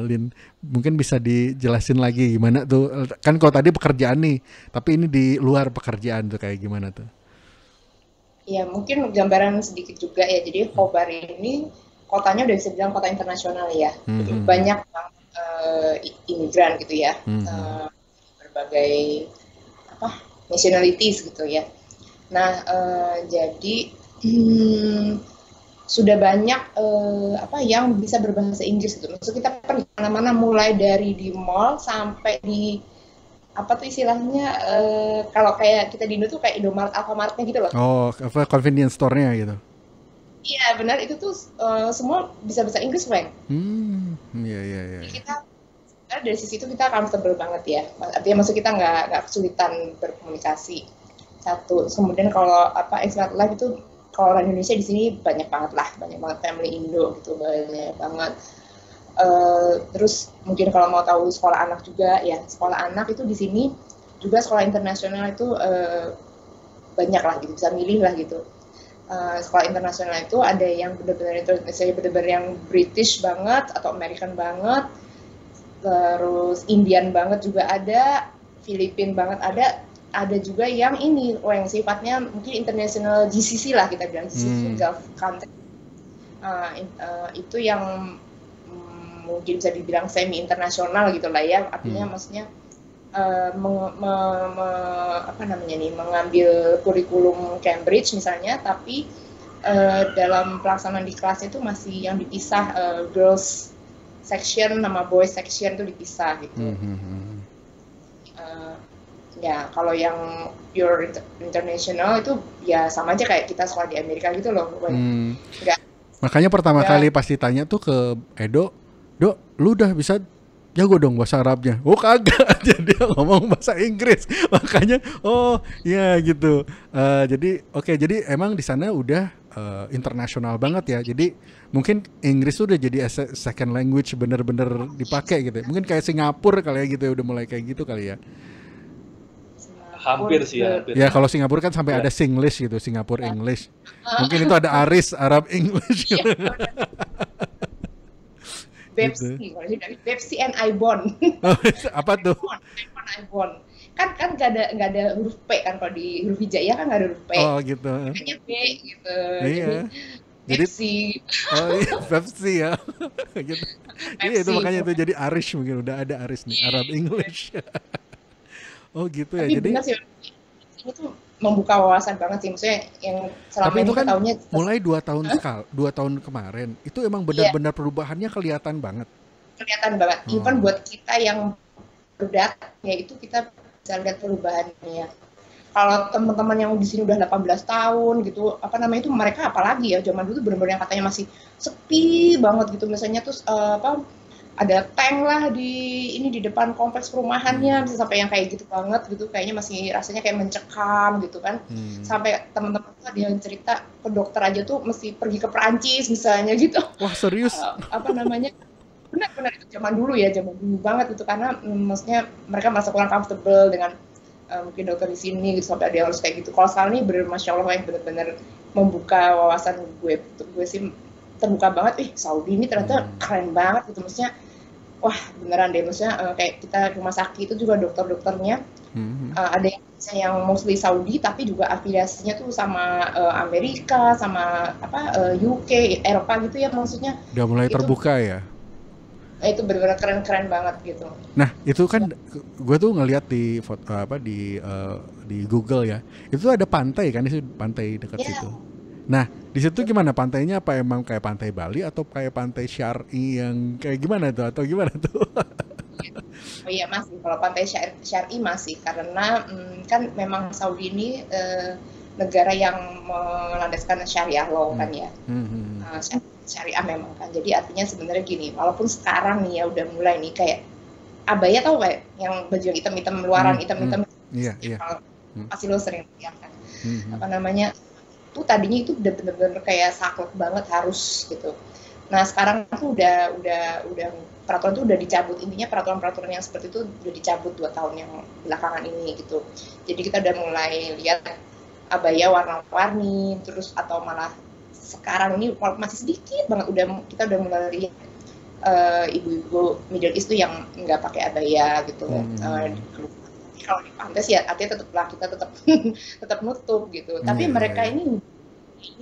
Lin? Mungkin bisa dijelasin lagi gimana tuh? Kan kalau tadi pekerjaan nih, tapi ini di luar pekerjaan tuh kayak gimana tuh? Ya mungkin gambaran sedikit juga ya. Jadi Hobart ini kotanya udah bisa bilang kota internasional ya. Banyak imigran gitu ya, berbagai nationalities gitu ya. Nah jadi sudah banyak yang bisa berbahasa Inggris gitu. Maksud kita pergi kemana-mana, mulai dari di mall sampai di apa tuh istilahnya, kalau kayak kita di Indo tuh kayak Indomaret, Alfamart-nya gitu loh. Oh, apa convenience store-nya gitu? Iya benar, itu tuh semua bisa bahasa Inggris, Frank. Iya. Jadi kita dari sisi itu kita comfortable banget ya. Artinya maksud kita nggak kesulitan berkomunikasi. Satu, kemudian kalau expat life itu kalau orang Indonesia di sini banyak banget family Indo gitu, banyak banget. Terus mungkin kalau mau tahu sekolah anak juga ya, sekolah anak itu di sini juga sekolah internasional itu banyak lah gitu, bisa milih lah gitu. Sekolah internasional itu ada yang benar-benar yang British banget atau American banget, terus Indian banget juga ada, Filipin banget ada juga yang ini yang sifatnya mungkin international GCC lah kita bilang, GCC Gulf country. Itu yang mungkin bisa dibilang semi internasional gitu lah ya, artinya maksudnya mengambil kurikulum Cambridge misalnya, tapi dalam pelaksanaan di kelas itu masih yang dipisah, girls section sama boys section itu dipisah gitu. Ya kalau yang pure international itu ya sama aja kayak kita sekolah di Amerika gitu loh. Makanya pertama kali pasti tanya tuh ke Edo, Dok, lu udah bisa jago dong bahasa Arabnya? Oh kagak, jadi dia ngomong bahasa Inggris. Makanya ya gitu. Jadi emang di sana udah internasional banget ya. Jadi mungkin Inggris tuh udah jadi second language, bener-bener dipakai gitu. Mungkin kayak Singapura kali ya gitu ya, udah mulai kayak gitu kali ya. Hampir sih ya. Ya kalau Singapura kan sampai ada Singlish gitu, Singapura English. Mungkin itu ada Aris Arab English gitu. Bepsi and Ibon. Apa tuh? Ibon. Kan nggak ada huruf P kan, kalau di huruf hijaiyah kan nggak ada huruf P. Oh gitu. Hanya B gitu. Iya. Bepsi. Bepsi ya. Gitu. Iya itu makanya itu jadi Arish, mungkin udah ada Aris nih, Arab English. Oh gitu ya. Tapi Jadi benar sih, ini tuh membuka wawasan banget sih, maksudnya yang selama tapi itu ini kan tahunya mulai 2 tahun kemarin itu emang benar-benar perubahannya kelihatan banget. Kelihatan banget. Even buat kita yang berdatang ya itu kita bisa lihat perubahannya. Kalau teman-teman yang di sini udah 18 tahun gitu, itu mereka apalagi ya, zaman dulu benar-benar yang katanya masih sepi banget gitu, misalnya terus ada tank lah di depan kompleks perumahannya, bisa sampai yang kayak gitu banget gitu, kayaknya masih rasanya kayak mencekam gitu kan. Sampai teman-teman tuh ada yang cerita ke dokter aja tuh mesti pergi ke Perancis misalnya gitu. Wah serius? Benar-benar itu zaman dulu banget gitu, karena maksudnya mereka merasa kurang comfortable dengan mungkin dokter di sini gitu, sampai ada yang harus kayak gitu. Kalau sekarang ini benar, masya Allah, yang benar-benar membuka wawasan gue sih, terbuka banget. Saudi ini ternyata keren banget gitu, maksudnya wah beneran deh, maksudnya kayak kita rumah sakit itu juga dokter-dokternya ada yang mostly Saudi tapi juga afiliasinya tuh sama Amerika, sama UK, Eropa gitu ya, maksudnya udah mulai terbuka ya. Itu benar-benar keren-keren banget gitu. Nah itu kan gue tuh ngeliat di foto di Google ya, itu ada pantai kan, itu pantai dekat situ. Nah di situ gimana pantainya? Apa emang kayak pantai Bali atau kayak pantai Syari yang kayak gimana tuh, atau gimana tuh? Oh iya masih, kalau pantai Syari masih, karena kan memang Saudi ini negara yang melandaskan syariah law kan ya. Syariah memang kan, jadi artinya sebenarnya gini, walaupun sekarang nih ya udah mulai nih kayak abaya, tau kayak yang baju yang hitam-hitam luaran, hitam-hitam, iya. pasti lo sering lihat kan. Tuh tadinya itu udah bener-bener kayak saklek banget harus gitu. Nah sekarang tuh udah peraturan tuh udah dicabut, intinya peraturan-peraturan yang seperti itu udah dicabut 2 tahun yang belakangan ini gitu. Jadi kita udah mulai lihat abaya warna-warni, terus atau malah sekarang ini masih sedikit banget kita udah mulai lihat ibu-ibu Middle East tuh yang nggak pakai abaya gitu. Kalau di pantai sih artinya kita tetap nutup gitu. Tapi mereka ini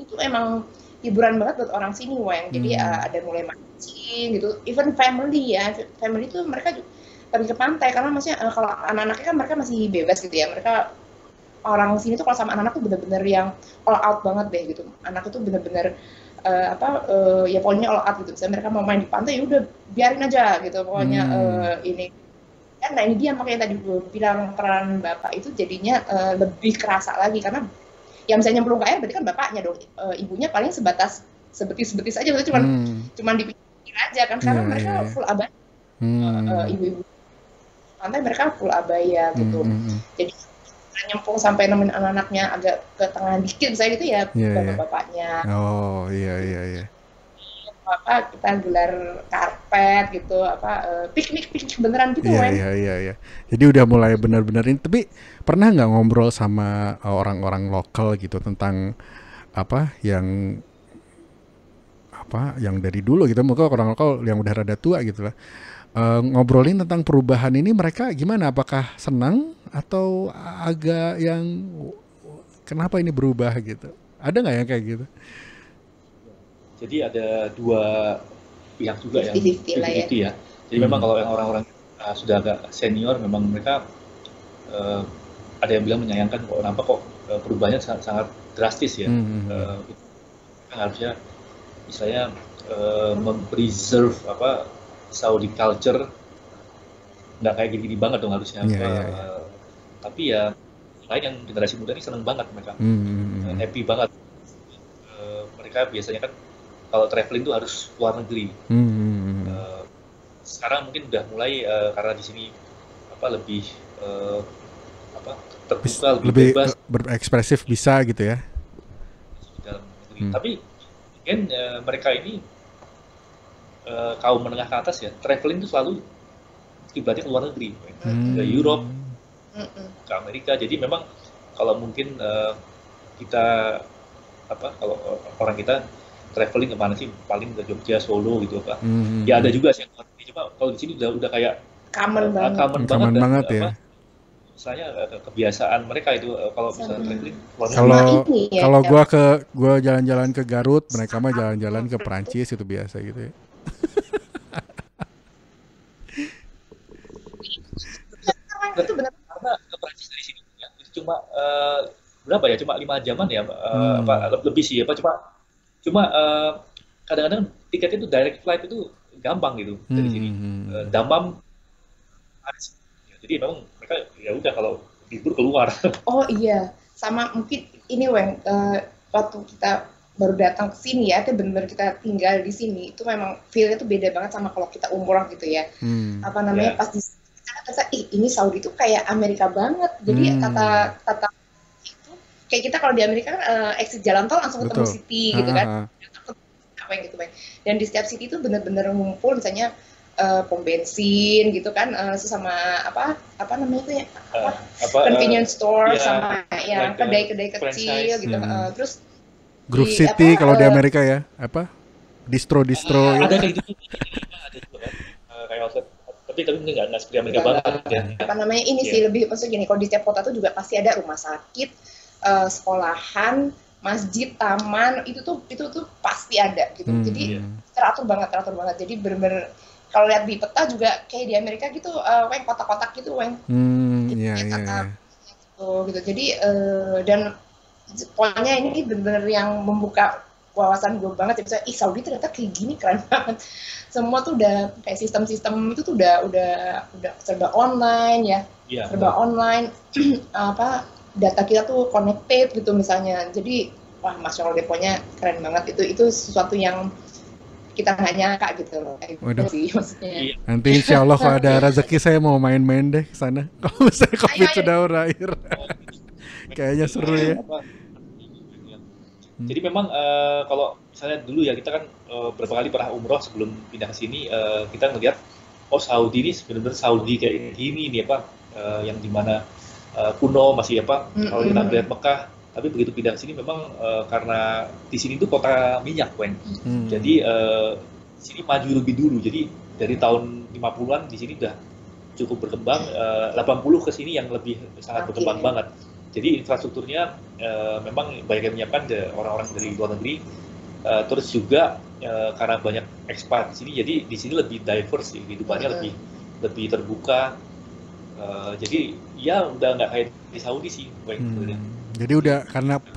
tuh emang hiburan banget buat orang sini, Weng. Jadi ada mulai mancing gitu. Even family tuh mereka pergi ke pantai karena maksudnya kalau anak-anaknya kan mereka masih bebas gitu ya. Mereka orang sini tuh kalau sama anak tuh bener-bener yang all out banget deh gitu. Anak itu bener-bener ya pokoknya all out gitu. Misalnya mereka mau main di pantai ya udah biarin aja gitu. Pokoknya ini nah ini dia makanya tadi gue bilang peran bapak itu jadinya lebih kerasa lagi karena yang misalnya nyemplung ke air berarti kan bapaknya dong, ibunya paling sebatas sebetis aja, itu cuman dipikir aja kan karena mereka full abaya, ibu-ibu pantai mereka full abaya gitu, jadi nyemplung sampai nemenin anak-anaknya agak ke tengah dikit misalnya gitu ya bapak-bapaknya. Oh iya. Kita gelar karpet gitu, piknik beneran gitu. Iya. Jadi udah mulai benar-benar ini. Tapi pernah nggak ngobrol sama orang-orang lokal gitu tentang yang dari dulu gitu, mungkin orang lokal yang udah rada tua gitu lah, ngobrolin tentang perubahan ini, mereka gimana? Apakah senang atau agak yang kenapa ini berubah gitu? Ada nggak yang kayak gitu? Jadi ada dua pihak juga yang 50-50 ya. Jadi memang kalau yang orang-orang sudah agak senior, memang mereka ada yang bilang menyayangkan kenapa kok perubahannya sangat drastis ya. Harusnya misalnya mempreserve Saudi culture, nggak kayak gini-gini banget dong harusnya. Tapi ya lain yang generasi muda ini seneng banget mereka, happy banget. Mereka biasanya kan kalau traveling tuh harus luar negeri. Sekarang mungkin udah mulai karena di sini lebih terbuka, lebih bebas, berekspresif bisa gitu ya. Di dalam negeri. Tapi mungkin mereka ini kaum menengah ke atas ya, traveling itu selalu kiblatnya ke luar negeri, ke Europe, ke Amerika. Jadi memang kalau mungkin kita kalau orang kita traveling kemana sih, paling ke Jogja, Solo gitu ya ada juga sih yang cuma kalau di sini udah kayak common banget ya. Misalnya kebiasaan mereka itu kalau misalnya traveling kalau gua jalan-jalan ke Garut, mereka mah jalan-jalan ke Perancis, itu biasa gitu ya. Itu benar karena ke Perancis dari sini ya, itu cuma berapa ya, cuma 5 jaman ya, lebih sih cuma kadang-kadang tiketnya itu direct flight itu gampang gitu dari sini, Dammam Paris. Jadi memang mereka ya udah kalau libur keluar. Oh iya, sama mungkin ini Weng, waktu kita baru datang ke sini ya, itu benar-benar kita tinggal di sini, itu memang feel-nya tuh beda banget sama kalau kita umroh gitu ya. Pas di kita terasa ini Saudi tuh kayak Amerika banget. Jadi tata itu kayak kita kalau di Amerika kan exit jalan tol langsung ketemu city gitu kan. Gitu, dan di setiap city itu benar-benar ngumpul misalnya pom bensin gitu kan, sesama apa namanya itu ya, convenience store, sama ya kedai-kedai kecil gitu, terus Groove City kalau di Amerika ya, distro ya. Ada kayak gitu, ada juga kan, kayak outlet, tapi nggak seperti Amerika banget ya. Apa namanya ini sih lebih maksudnya gini, kalau di setiap kota tuh juga pasti ada rumah sakit, sekolahan, masjid, taman, itu tuh pasti ada gitu. Jadi teratur banget. Jadi bener-bener kalau lihat di peta juga kayak di Amerika gitu, Weng, kotak-kotak gitu, Weng. Gitu. Jadi dan pokoknya ini bener-bener yang membuka wawasan gue banget. Bisa, Saudi ternyata kayak gini, keren banget. Semua tuh udah kayak sistem-sistem itu tuh udah serba online ya, serba online. Data kita tuh connected gitu misalnya. Jadi wah, Masya Allah, deponya keren banget. Itu sesuatu yang kita nggak nyangka gitu loh. Sih, maksudnya. Nanti insya Allah kalau ada rezeki saya mau main-main deh ke sana. Kalau misalnya COVID sudah berakhir. Kayaknya seru ya. Jadi memang kalau misalnya dulu ya, kita kan berapa kali pernah umroh sebelum pindah ke sini, kita ngelihat Saudi ini benar-benar Saudi kayak gini nih yang dimana kuno masih kalau kita lihat Mekah, Tapi begitu pindah ke sini memang karena di sini tuh kota minyak, Wen. Hmm. Jadi di sini maju lebih dulu. Jadi dari tahun 50-an di sini udah cukup berkembang. 80 ke sini yang lebih sangat berkembang banget. Jadi infrastrukturnya memang banyak yang menyiapkan orang-orang dari luar negeri. Terus juga karena banyak ekspat di sini, jadi di sini lebih diverse, kehidupannya lebih terbuka. Jadi ya udah nggak kayak di Saudi sih. Jadi udah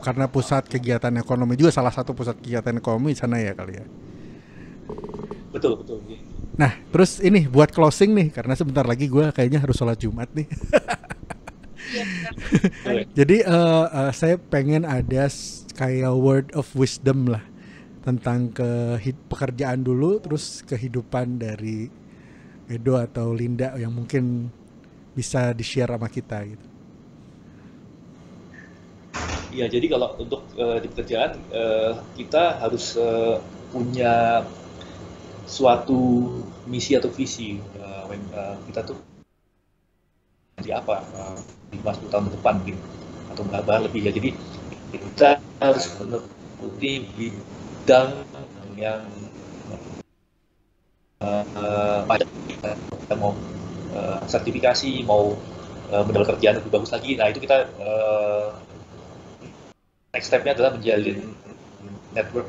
karena pusat kegiatan ekonomi juga, salah satu pusat kegiatan ekonomi di sana ya kali ya. Betul. Nah, terus ini buat closing nih, karena sebentar lagi gue kayaknya harus sholat Jumat nih. Jadi saya pengen ada kayak word of wisdom lah tentang pekerjaan dulu, terus kehidupan dari Edo atau Linda yang mungkin bisa di-share sama kita gitu. Ya, jadi kalau untuk di pekerjaan kita harus punya suatu misi atau visi. Kita tuh jadi apa 5-10 tahun ke depan mungkin, atau bahkan lebih ya. Jadi kita harus mengikuti bidang yang kita mau sertifikasi, mau mendapat kerjaan lebih bagus lagi. Nah, itu kita next step-nya adalah menjalin network,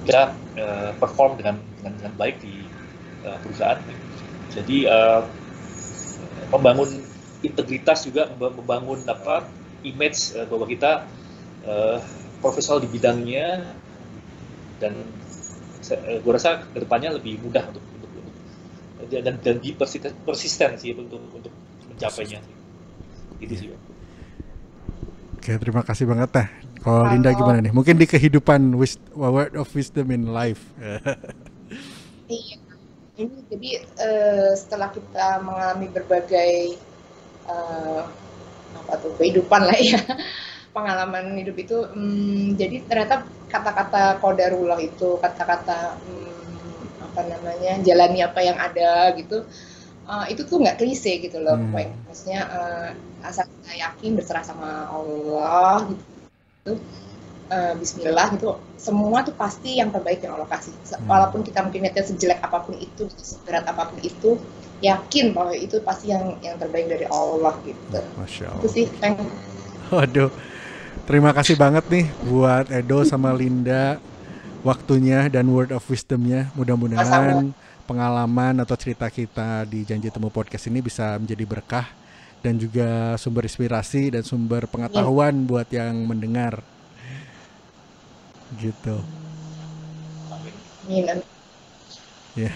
kita perform dengan baik di perusahaan. Jadi membangun integritas juga, membangun image bahwa kita profesional di bidangnya, dan gue rasa kedepannya lebih mudah untuk dan persisten sih untuk mencapainya. Gitu sih. Oke, terima kasih banget teh. Kalau Linda gimana nih? Mungkin di kehidupan word of wisdom in life. Iya. Ini jadi setelah kita mengalami berbagai kehidupan lah ya, pengalaman hidup itu, jadi ternyata kata-kata qadarullah itu, kata-kata jalani apa yang ada gitu, itu tuh nggak klise gitu loh. Maksudnya asal kita yakin, berserah sama Allah gitu, bismillah gitu, semua tuh pasti yang terbaik yang Allah kasih. Walaupun kita mungkin lihatnya sejelek apapun itu, seberat apapun itu, yakin bahwa itu pasti yang terbaik dari Allah gitu. Masya Allah. Itu sih. Waduh, terima kasih banget nih buat Edo sama Linda waktunya dan word of wisdomnya. Mudah-mudahan pengalaman atau cerita kita di Janji Temu Podcast ini bisa menjadi berkah dan juga sumber inspirasi dan sumber pengetahuan buat yang mendengar. Gitu. Amin. Ya.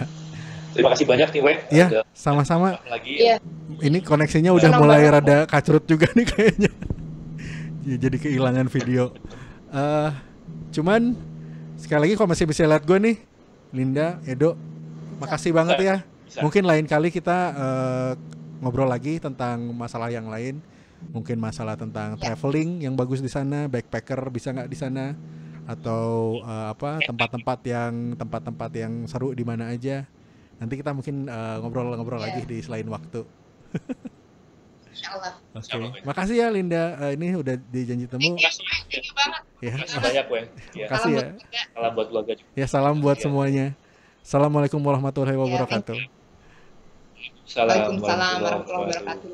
Terima kasih banyak nih, Weng. Ya, sama-sama. Lagi. Ini koneksinya udah mulai rada kacrut juga nih kayaknya. Ya, jadi kehilangan video. Cuman sekali lagi kalau masih bisa lihat gue nih, Linda, Edo, makasih banget ya. Bisa. Mungkin lain kali kita ngobrol lagi tentang masalah yang lain. Mungkin masalah tentang traveling yang bagus di sana, backpacker bisa nggak di sana, atau tempat-tempat yang seru di mana aja. Nanti kita mungkin ngobrol-ngobrol lagi di selain waktu. Insyaallah. Oke. Makasih ya Linda, ini udah di Janji Temu. Thank you banget. Ya, banyak, Weng. Makasih ya. Salam buat keluarga juga. Ya, salam buat semuanya. Assalamualaikum warahmatullahi wabarakatuh. Waalaikumsalam warahmatullahi wabarakatuh.